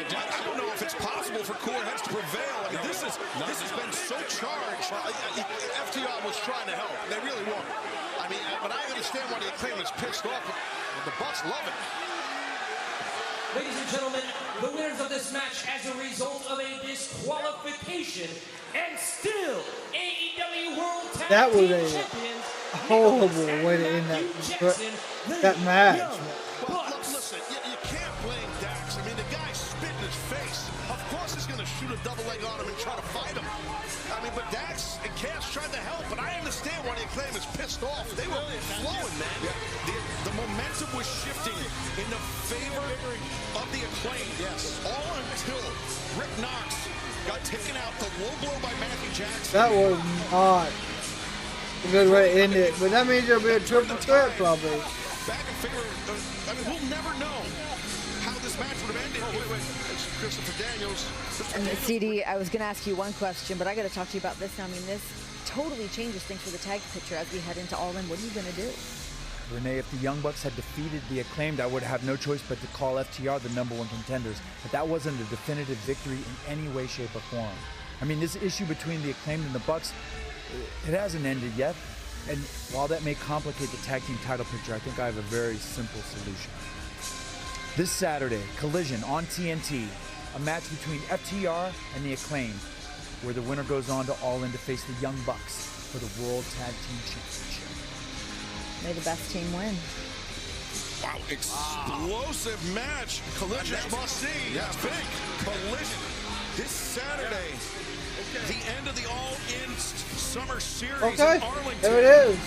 I don't know if it's possible for cooler heads to prevail. I mean, this has been so charged. FTR was trying to help. They really were. I mean, but I understand why the Acclaimed is pissed off. The Bucks love it. Ladies and gentlemen, the winners of this match as a result of a disqualification and still AEW World Tag Team Champions. Horrible way to end that match. Well, listen, you can't blame Dax. I mean, the guy spit in his face. Of course he's going to shoot a double leg on him and try to fight him. I mean, but Dax and Cash tried to help, but I understand why the Acclaim is pissed off. They were flowing, man. The momentum was shifting in the favor of the Acclaim. Yes. All until Rick Knox got taken out, the low blow by Matthew Jackson. That was not a good way to end it, but that means there'll be a triple threat probably. Back in favor of, I mean, we'll never know how this match would have ended. Oh, wait. It's Christopher Daniels. And CD, I was going to ask you one question, but I got to talk to you about this now. I mean, this totally changes things for the tag picture as we head into All In. What are you going to do? Renee, if the Young Bucks had defeated the Acclaimed, I would have no choice but to call FTR the #1 contenders. But that wasn't a definitive victory in any way, shape, or form. I mean, this issue between the Acclaimed and the Bucks, it hasn't ended yet. And while that may complicate the tag team title picture, I think I have a very simple solution. This Saturday, Collision on TNT, a match between FTR and the Acclaimed, where the winner goes on to All In to face the Young Bucks for the World Tag Team Championship. May the best team win. Wow, explosive match. Collision must see. That's big. Collision this Saturday. The end of the All-In Summer Series in Arlington. There it is.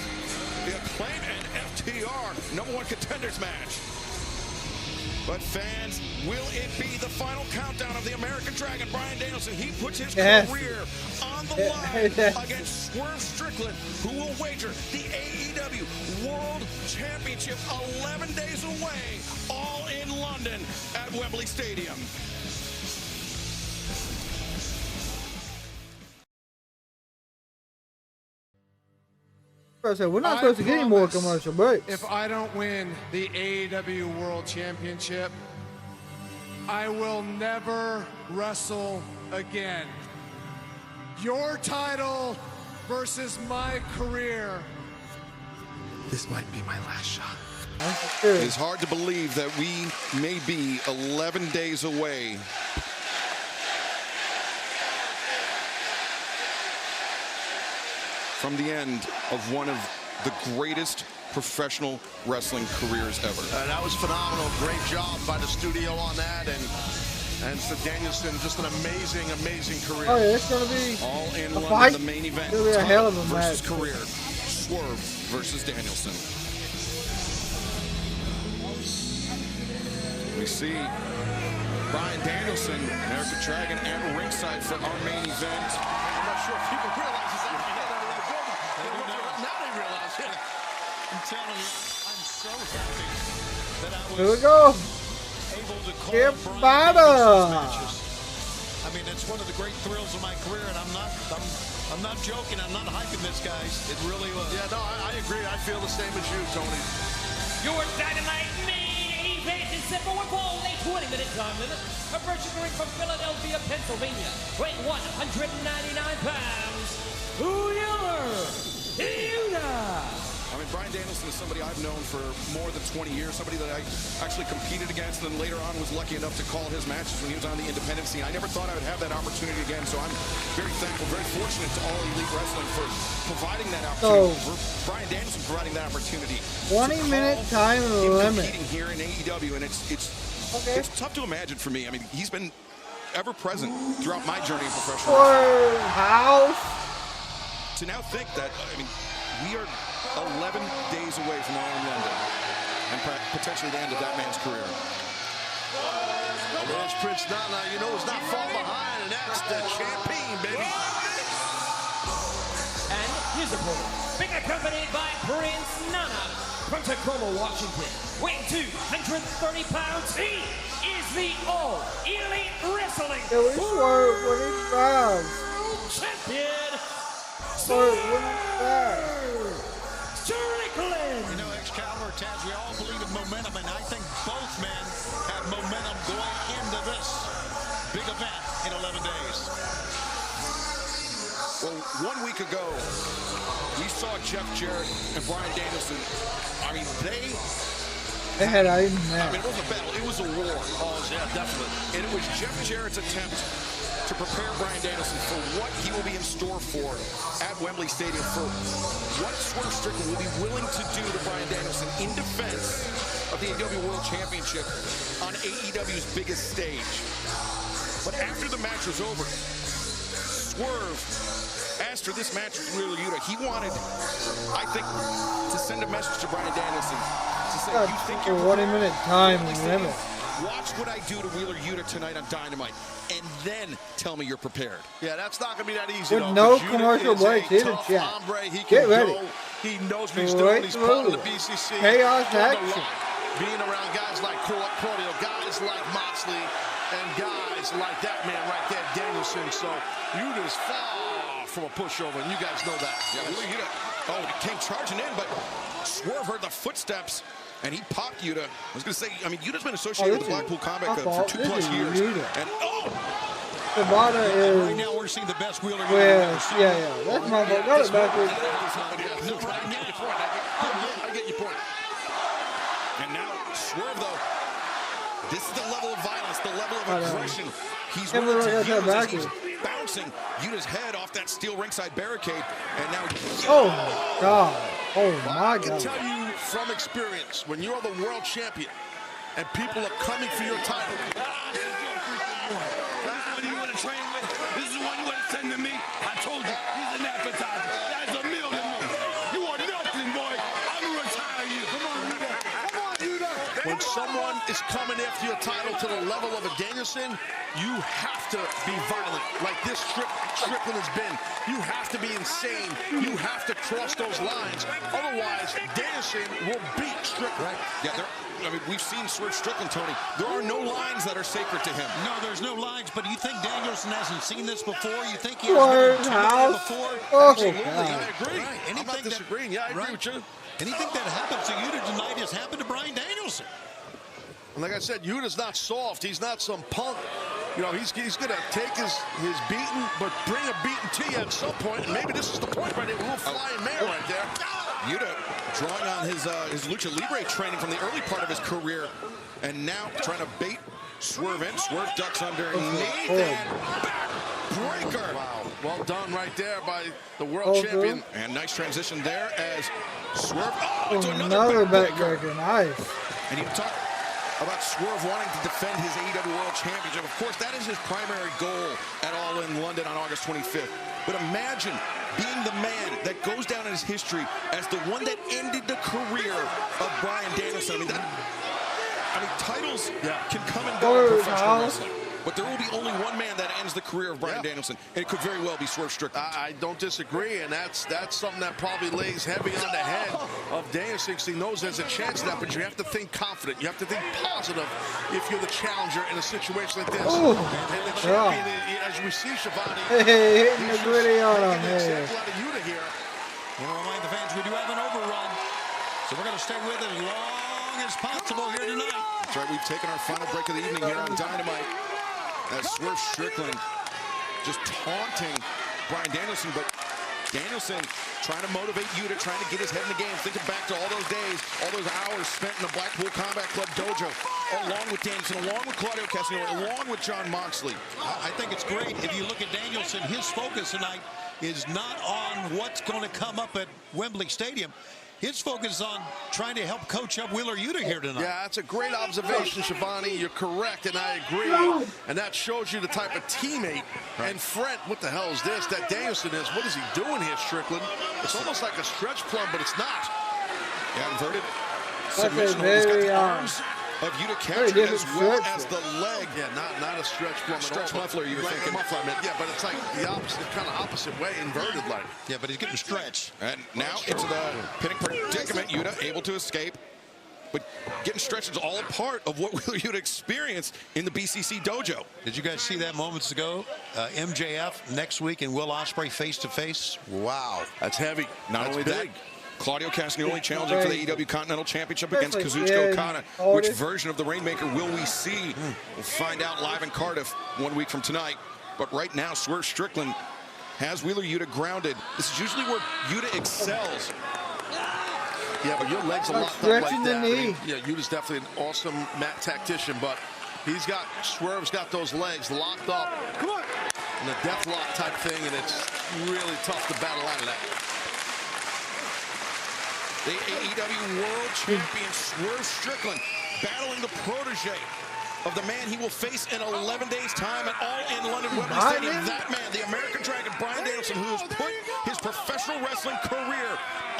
The Acclaim and FTR #1 contenders match. But fans, will it be the final countdown of the American Dragon, Bryan Danielson? He puts his career on the line against Swerve Strickland, who will wager the AEW World Championship 11 days away, all in London at Wembley Stadium. We're not supposed to get any more commercial breaks. If I don't win the AEW World Championship, I will never wrestle again. Your title versus my career. This might be my last shot. It's hard to believe that we may be 11 days away from the end of one of the greatest professional wrestling careers ever. That was phenomenal. Great job by the studio on that, and for Danielson, just an amazing career. Oh yeah, it's gonna be all in a London, fight. the main event. It'll be a hell of a versus match. career. Swerve versus Danielson. We see Bryan Danielson, American Dragon, and ringside for our main event. I'm not sure if people realize that. Now they realize it. I'm telling you, I'm so happy that I was Here we go. able to call Get Bryan better. matches. I mean, it's one of the great thrills of my career, and I'm not joking. I'm not hyping this, guys. It really was. Yeah, no, I agree. I feel the same as you, Tony. Your Dynamite main event is set for only 20-minute time limit. Approaching the ring from Philadelphia, Pennsylvania, weighing 199 pounds, Wheeler Yuta. I mean, Bryan Danielson is somebody I I've known for more than 20 years, somebody that I actually competed against and then later on was lucky enough to call his matches when he was on the independent scene. I never thought I would have that opportunity again, so I'm very thankful, very fortunate to All Elite Wrestling for providing that opportunity, for Bryan Danielson providing that opportunity. 20-minute time limit. Competing here in AEW, and it's tough to imagine for me. I mean, he's been ever present throughout my journey in professional wrestling. House. To now think that, I mean, we are 11 days away from All in London and potentially the end of that man's career. Well, there's Prince Nana. You know, he's not far behind, and that's the champion, baby. And his opponent, being accompanied by Prince Nana from Tacoma, Washington, weighing 230 pounds. He is the All Elite Wrestling Champion. Strickland. You know, Excalibur, Taz, we all believe in momentum, and I think both men have momentum going into this big event in 11 days. Well, 1 week ago, we saw Jeff Jarrett and Bryan Danielson. I mean, they had I mean, it wasn't a battle, it was a war. Oh, yeah, definitely. And it was Jeff Jarrett's attempt to prepare Bryan Danielson for what he will be in store for at Wembley Stadium, for what Swerve Strickland will be willing to do to Bryan Danielson in defense of the AEW World Championship on AEW's biggest stage. But after the match was over, Swerve asked for this match with Wheeler Yuta. He wanted, I think, to send a message to Bryan Danielson to say, you think you're 20-minute time limit. Watch what I do to Wheeler Yuta tonight on Dynamite, and then tell me you're prepared. Yeah, that's not going to be that easy, With though. no commercial breaks, He's either chat. He Get ready. go. He knows what he's doing. He's part of the BCC. Chaos action. Being around guys like Claudio, guys like Moxley, and guys like that man right there, Danielson. So Yuta's far from a pushover, and you guys know that. Yeah, Wheeler Yuta, he came charging in, but Swerve heard the footsteps, and he popped Yuta. I was going to say, I mean, Yuta's been associated with Blackpool Combat Club for 2+ years. And Sabata is right now we're seeing the best Wheeler. Yeah, that's my fault. Got it backwards. I get your point. And now Swerve, though, this is the level of violence, the level of aggression. He's willing to use as he's bouncing Yuta's head off that steel ringside barricade, and now. Oh my God! Oh my God! I can tell you from experience, when you're the world champion and people are coming for your title. What do you want to train with? This is the one you want to send to me? I told you, he's an appetizer. That's a meal to me. You want nothing, boy. I'm going to retire you. Come on, Yuta. Come on, Yuta. When someone is coming after your title to the level of a Danielson, you have to be violent, like this Strickland has been. You have to be insane. You have to cross those lines. Otherwise, Danielson will beat Strickland. Right. Yeah, I mean, we've seen Swerve Strickland, Tony. There are no lines that are sacred to him. No, there's no lines, but you think Danielson hasn't seen this before? You think he hasn't been intimidated before? Absolutely, God. I agree. Right. I'm not disagreeing. Yeah, I agree with you. Anything that happens to Yuta tonight has happened to Bryan Danielson. And like I said, Yuta's not soft. He's not some punk. You know, he's going to take his beating, but bring a beating to you at some point. And maybe this is the point right there. A little flying man right there. Yuta drawing on his Lucha Libre training from the early part of his career, and now trying to bait Swerve in. Swerve ducks underneath and backbreaker. Wow, well done right there by the world champion. And nice transition there as Swerve to another backbreaker. Nice. And you talk about Swerve wanting to defend his AEW World Championship. Of course, that is his primary goal at All In London on August 25th. But imagine being the man that goes down in his history as the one that ended the career of Bryan Danielson. I mean, titles can come and go in professional wrestling, but there will be only one man that ends the career of Bryan Danielson, and it could very well be Swerve Strickland. I don't disagree, and that's something that probably lays heavy on the head of Danielson. He knows there's a chance of that, but you have to think confident. You have to think positive if you're the challenger in a situation like this. Ooh, and the champion, as we see, Shivani, hitting the gritty on him here. Yuta here. I want to remind the fans we do have an overrun, so we're going to stay with it as long as possible here tonight. That's right, we've taken our final break of the evening here on Dynamite as Swerve Strickland just taunting Bryan Danielson, but Danielson trying to motivate Yuta, trying to get his head in the game, thinking back to all those days, all those hours spent in the Blackpool Combat Club dojo, along with Danielson, along with Claudio Castagnoli, along with John Moxley. I think it's great. If you look at Danielson, his focus tonight is not on what's going to come up at Wembley Stadium. His focus is on trying to help coach up Wheeler Yuta here tonight. Yeah, that's a great observation, Shivani. You're correct, and I agree. And that shows you the type of teammate and friend. What the hell is this? That Danielson is. What is he doing here, Strickland? It's almost like a stretch plum, but it's not. Yeah, inverted That's submission. a He's got very, the arms of Yuta captured as well as the leg. Yeah, not a stretch plum. Stretch muffler, you were like thinking. A muffler, I meant. Yeah, but it's like the opposite, kind of opposite way, inverted like. Yeah, but he's getting stretched. And now into the pinning predicament. Yuta able to escape. But getting stretched is all a part of what Wheeler Yuta experienced in the BCC dojo. Did you guys see that moments ago? MJF next week and Will Ospreay face-to-face. Wow. That's heavy. Not That's only big. that, Claudio Castagnoli challenging for the AEW Continental Championship against Especially Kazuchika in Okada. Which version of the Rainmaker will we see? We'll find out live in Cardiff 1 week from tonight. But right now, Swerve Strickland has Wheeler Yuta grounded. This is usually where Yuta excels. Yeah, but your legs are locked up like that. Yeah, Yuta's definitely an awesome mat tactician, but Swerve's got those legs locked up. Come on. And a death lock type thing, and it's really tough to battle out of that. The AEW World Champion Swerve Strickland battling the protege of the man he will face in 11 days' time at All In London Wembley Stadium. That man, the American Dragon, Bryan Danielson, who has put his professional wrestling career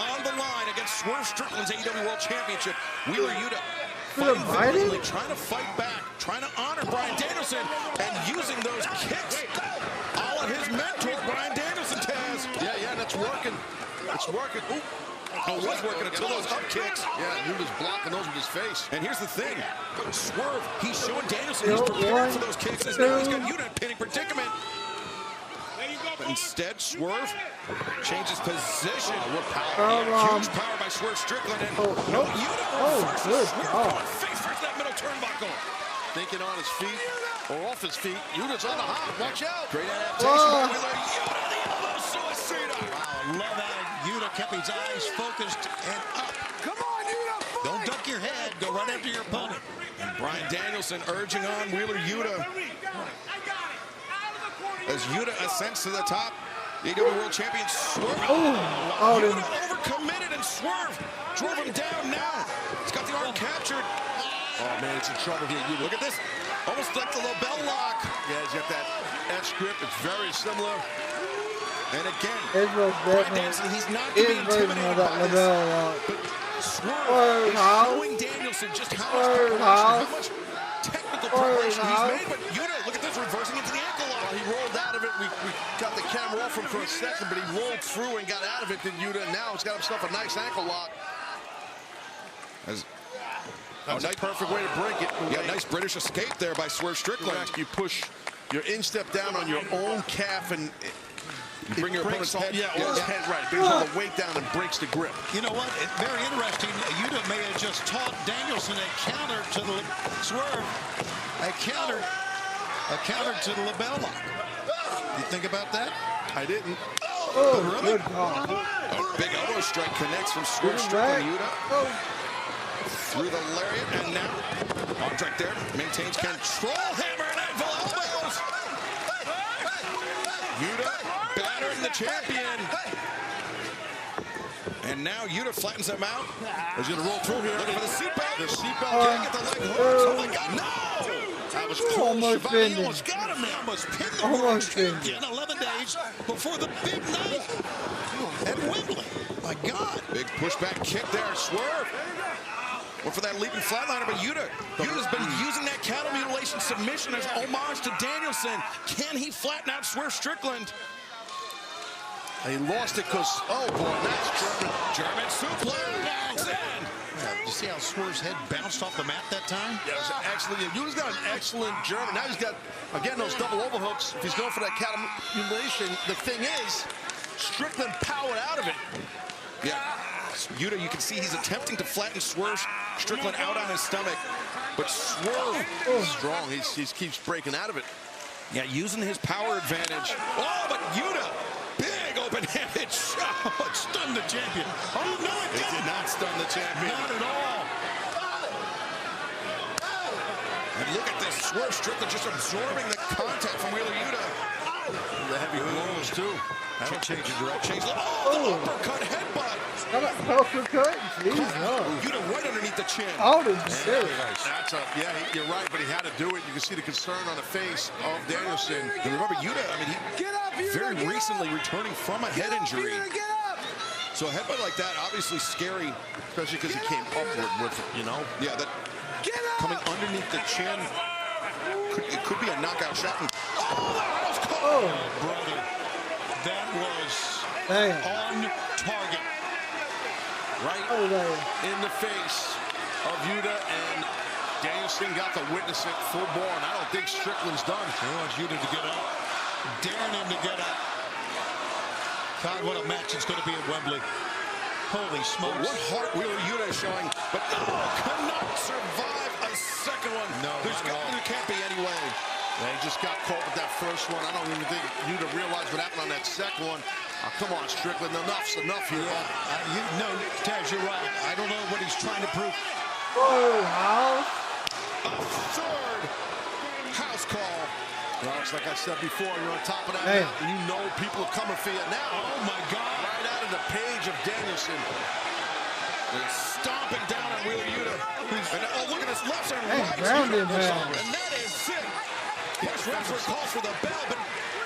on the line against Swerve Strickland's AEW World Championship. Wheeler Yuta fighting valiantly, trying to fight back, trying to honor Bryan Danielson, and using those kicks all of his mentor, Bryan Danielson, Taz. Yeah, that's working. It's working. Ooh. Oh, it was working until those up kicks. Yeah, Yuta's blocking those with his face. And here's the thing. Swerve, he's showing Danielson he's prepared for those kicks. And now he's got Yuta in a pinning predicament. But instead, Swerve changes position. Huge power by Swerve Strickland. And Yuta reverses Swerve face first that middle turnbuckle. Thinking on his feet or off his feet. Yuta's on the hop. Watch out. Great adaptation by Wheeler Yuta. The elbow suicida. Wow, love how Yuta kept his eyes focused and up. Come on, Yuta. Fight. Don't duck your head. Go right after your opponent. And Bryan Danielson urging on Wheeler Yuta. As Yuta ascends to the top, the AEW World Champion Swerve. Yuta overcommitted and Swerve drove him down now. He's got the arm captured. Oh, man, it's in trouble here. Yuta. Look at this. Almost like the LaBelle lock. Yeah, he's got that S grip. It's very similar. And again, Bryan Danielson, he's not to be intimidated by this. But Swerve is showing Danielson just how much preparation, how much technical preparation he's made. But Yuta, look at this, reversing into the ankle lock. He rolled out of it. We got the camera off him for a second, but he rolled through and got out of it, did Yuta. And now he's got himself a nice ankle lock. That's a perfect way to break it. Yeah, nice British escape there by Swerve Strickland. You push your instep down on your own calf and you bring your opponent's head. Yeah, his head, right. Brings all the weight down and breaks the grip. You know what? It's very interesting. Yuta may have just taught Danielson a counter to the Swerve. A counter to the LaBelle lock. You think about that? I didn't. Oh, really? A big elbow strike connects from Swerve Strickland. Yuta through the lariat, and now arm track there, maintains control, hammer and anvil elbows. Yuta battering the champion. And now Yuta flattens him out. He's going to roll through here. Looking for the seatbelt. The seatbelt can't get the leg hooks. Oh my God, no! That was close. He almost got him there. Almost pinned the world champion 11 days before the big night at Wembley. My God. Big pushback kick there. Swerve. Went for that leaping flatliner, but Yuta's been using that cattle mutilation submission as homage to Danielson. Can he flatten out Swerve Strickland? He lost it because, oh boy, that's German suplex. Did you see how Swerve's head bounced off the mat that time? Yeah, it was excellent. Yuta's got an excellent German. Now he's got, again, those double overhooks. If he's going for that cattle mutilation, the thing is, Strickland powered out of it. Yeah. Yuta, you can see he's attempting to flatten Swerve Strickland out on his stomach, but Swerve strong. He keeps breaking out of it. Yeah, using his power advantage. Oh, but Yuta, big open One-handed shot. It stunned the champion. Oh, no, it did not stun the champion. Not at all. And look at this. Swerve Strickland just absorbing the contact from Wheeler Yuta. The heavy blows, too. That'll change the direction. Oh, the uppercut headbutt. Uppercut? Jeez, no. Yuta right underneath the chin. Oh, this is serious. That's you're right, but he had to do it. You can see the concern on the face of Danielson. And remember, Yuta, I mean, he very recently returning from a head injury. So a headbutt like that, obviously scary, especially because he came upward with it, you know? Yeah, that coming underneath the chin. It could be a knockout shot. And, that was caught. Brother, that was on target. Right in the face of Yuta, and Danielson got to witness it full bore, and I don't think Strickland's done. He wants Yuta to get up. Daring him to get up. God, what a match it's going to be at Wembley. Holy smokes. What heart Wheeler Yuta is showing, but cannot survive a second one. No, there can't be any way. They just got caught with that first one. I don't even think Yuta realized what happened on that second one. Come on, Strickland, enough's enough here. No, Taz, you're right. I don't know what he's trying to prove. Oh, house. A third house call. Well, it's like I said before, you're on top of that mountain. You know people are coming for you now. Oh, my God. Right out of the page of Danielson. They're stomping down on Wheeler Yuta. And look at his left and right. Grounded, man. And that is it. Yes, referee calls for the bell, but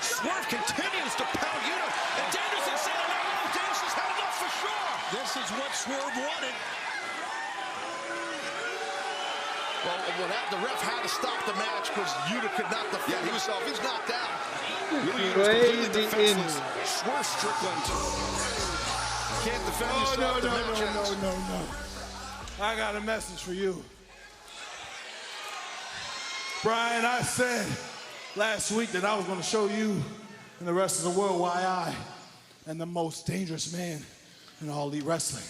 Swerve continues to pound Yuta. And Danielson said, no, Danielson's had enough for sure. This is what Swerve wanted. Well, the ref had to stop the match because Yuta could not defend himself. He's knocked out. Crazy defenseless. Swerve Strickland can't defend yourself. No. I got a message for you. Brian, I said last week that I was going to show you and the rest of the world why I am the most dangerous man in all elite wrestling.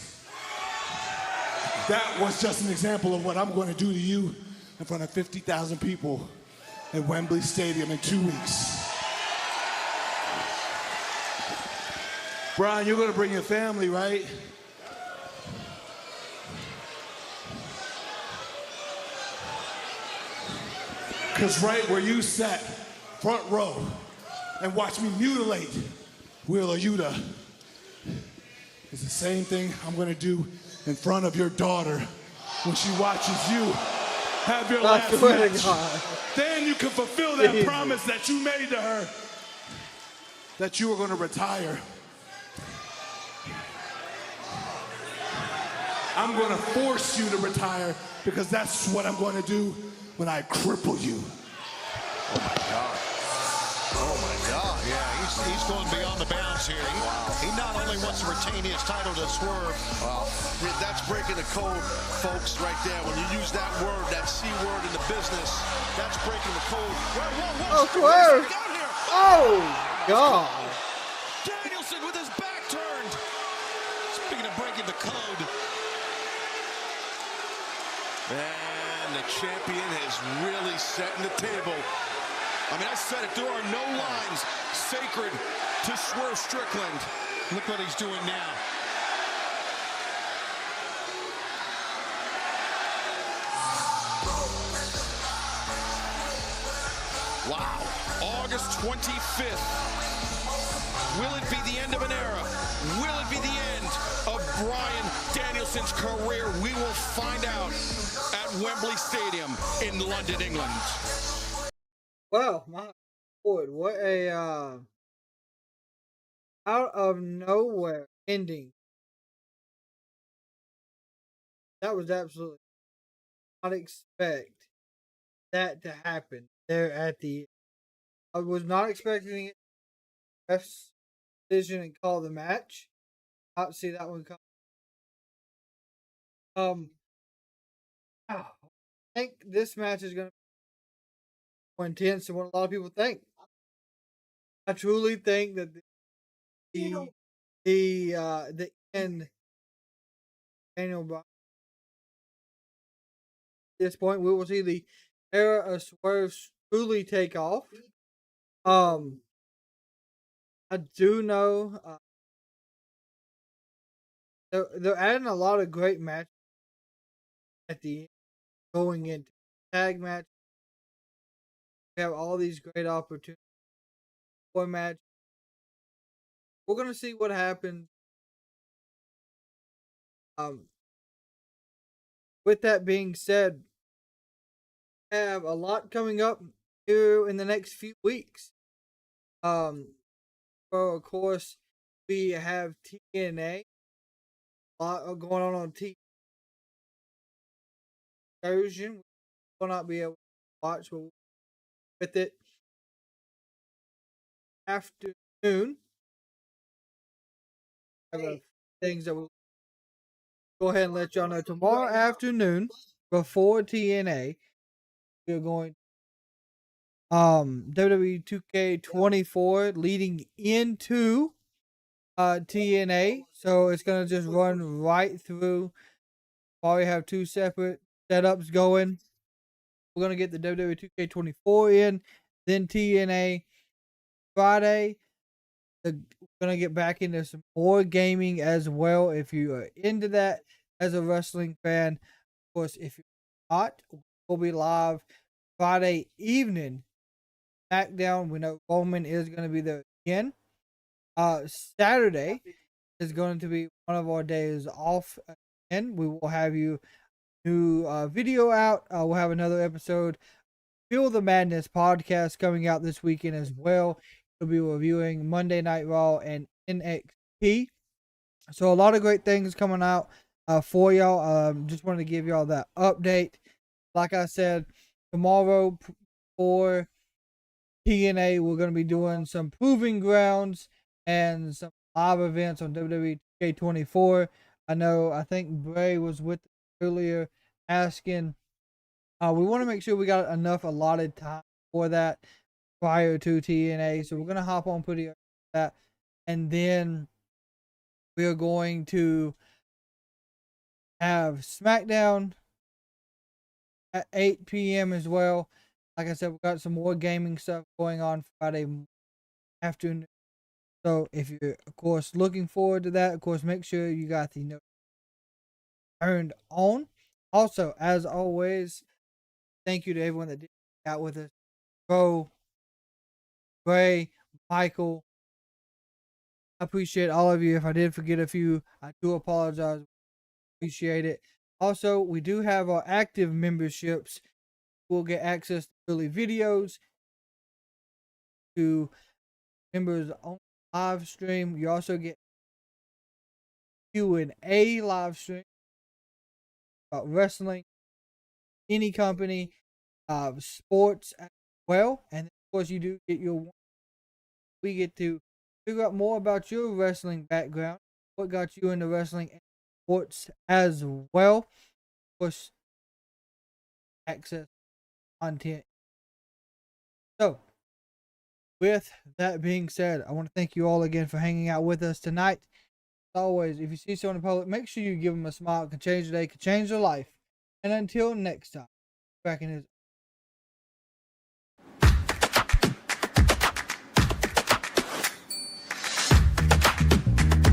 That was just an example of what I'm going to do to you in front of 50,000 people at Wembley Stadium in 2 weeks. Brian, you're going to bring your family, right? Because right where you sat, front row, and watched me mutilate Wheeler Yuta is the same thing I'm going to do in front of your daughter when she watches you have your last match. Then you can fulfill that promise that you made to her that you were going to retire. I'm going to force you to retire because that's what I'm going to do when I cripple you. Oh, my God. Oh, my God. Yeah, he's going beyond the bounds here. He not only wants to retain his title to Swerve. Well, that's breaking the code, folks, right there. When you use that word, that C word in the business, that's breaking the code. Oh, Swerve! Oh, God. Danielson with his back turned. Speaking of breaking the code. And the champion is really setting the table. I mean, I said it, there are no lines sacred to Swerve Strickland. Look what he's doing now. Wow. August 25th. Will it be the end of an era? Will it be the end of Bryan Danielson's career? We will find out at Wembley Stadium in London, England. Wow, my Lord, what a out of nowhere ending. That was absolutely not expect that to happen there at the. I was not expecting it. Ref's decision and call the match. Not see that one come. I think this match is going to be more intense than what a lot of people think. I truly think that the end Daniel Bryan. At this point, we will see the era of Swerve truly take off. I do know they're adding a lot of great matches at the end, going into tag match. We have all these great opportunities for match. We're gonna see what happens. With that being said, we have a lot coming up here in the next few weeks. Well, of course, we have TNA. A lot going on T version. We will not be able to watch, but with it afternoon. I have things that we'll go ahead and let y'all know. Tomorrow afternoon, before TNA, we're going WWE 2K24 leading into TNA. So it's gonna just run right through. Probably have two separate setups going. We're gonna get the WWE 2K24 in, then TNA Friday. We're gonna get back into some more gaming as well. If you are into that as a wrestling fan, of course, if you're not, we'll be live Friday evening. SmackDown. We know Roman is gonna be there again. Saturday is going to be one of our days off, and we will have you new video out. We'll have another episode, Feel the Madness podcast, coming out this weekend as well. We'll be reviewing Monday Night Raw and NXT. So a lot of great things coming out for y'all. Just wanted to give y'all that update. Like I said, tomorrow for TNA, we're going to be doing some proving grounds and some live events on WWE 2K24. I think Bray was with earlier asking. We want to make sure we got enough allotted time for that prior to TNA. So we're going to hop on pretty early for that. And then we are going to have SmackDown at 8 p.m. as well. Like I said, we've got some more gaming stuff going on Friday afternoon. So if you're, of course, looking forward to that, of course, make sure you got the note turned on. Also, as always, thank you to everyone that did out with us. Bo, Bray, Michael. I appreciate all of you. If I did forget a few, I do apologize. Appreciate it. Also, we do have our active memberships. We'll get access to early videos, to members on live stream. You also get Q&A live stream about wrestling, any company, sports as well. And of course, you do get we get to figure out more about your wrestling background, what got you into wrestling and sports as well. Of course, access content. So, with that being said, I want to thank you all again for hanging out with us tonight. As always, if you see someone in public, make sure you give them a smile. It can change their day, can change their life. And until next time, Kraken is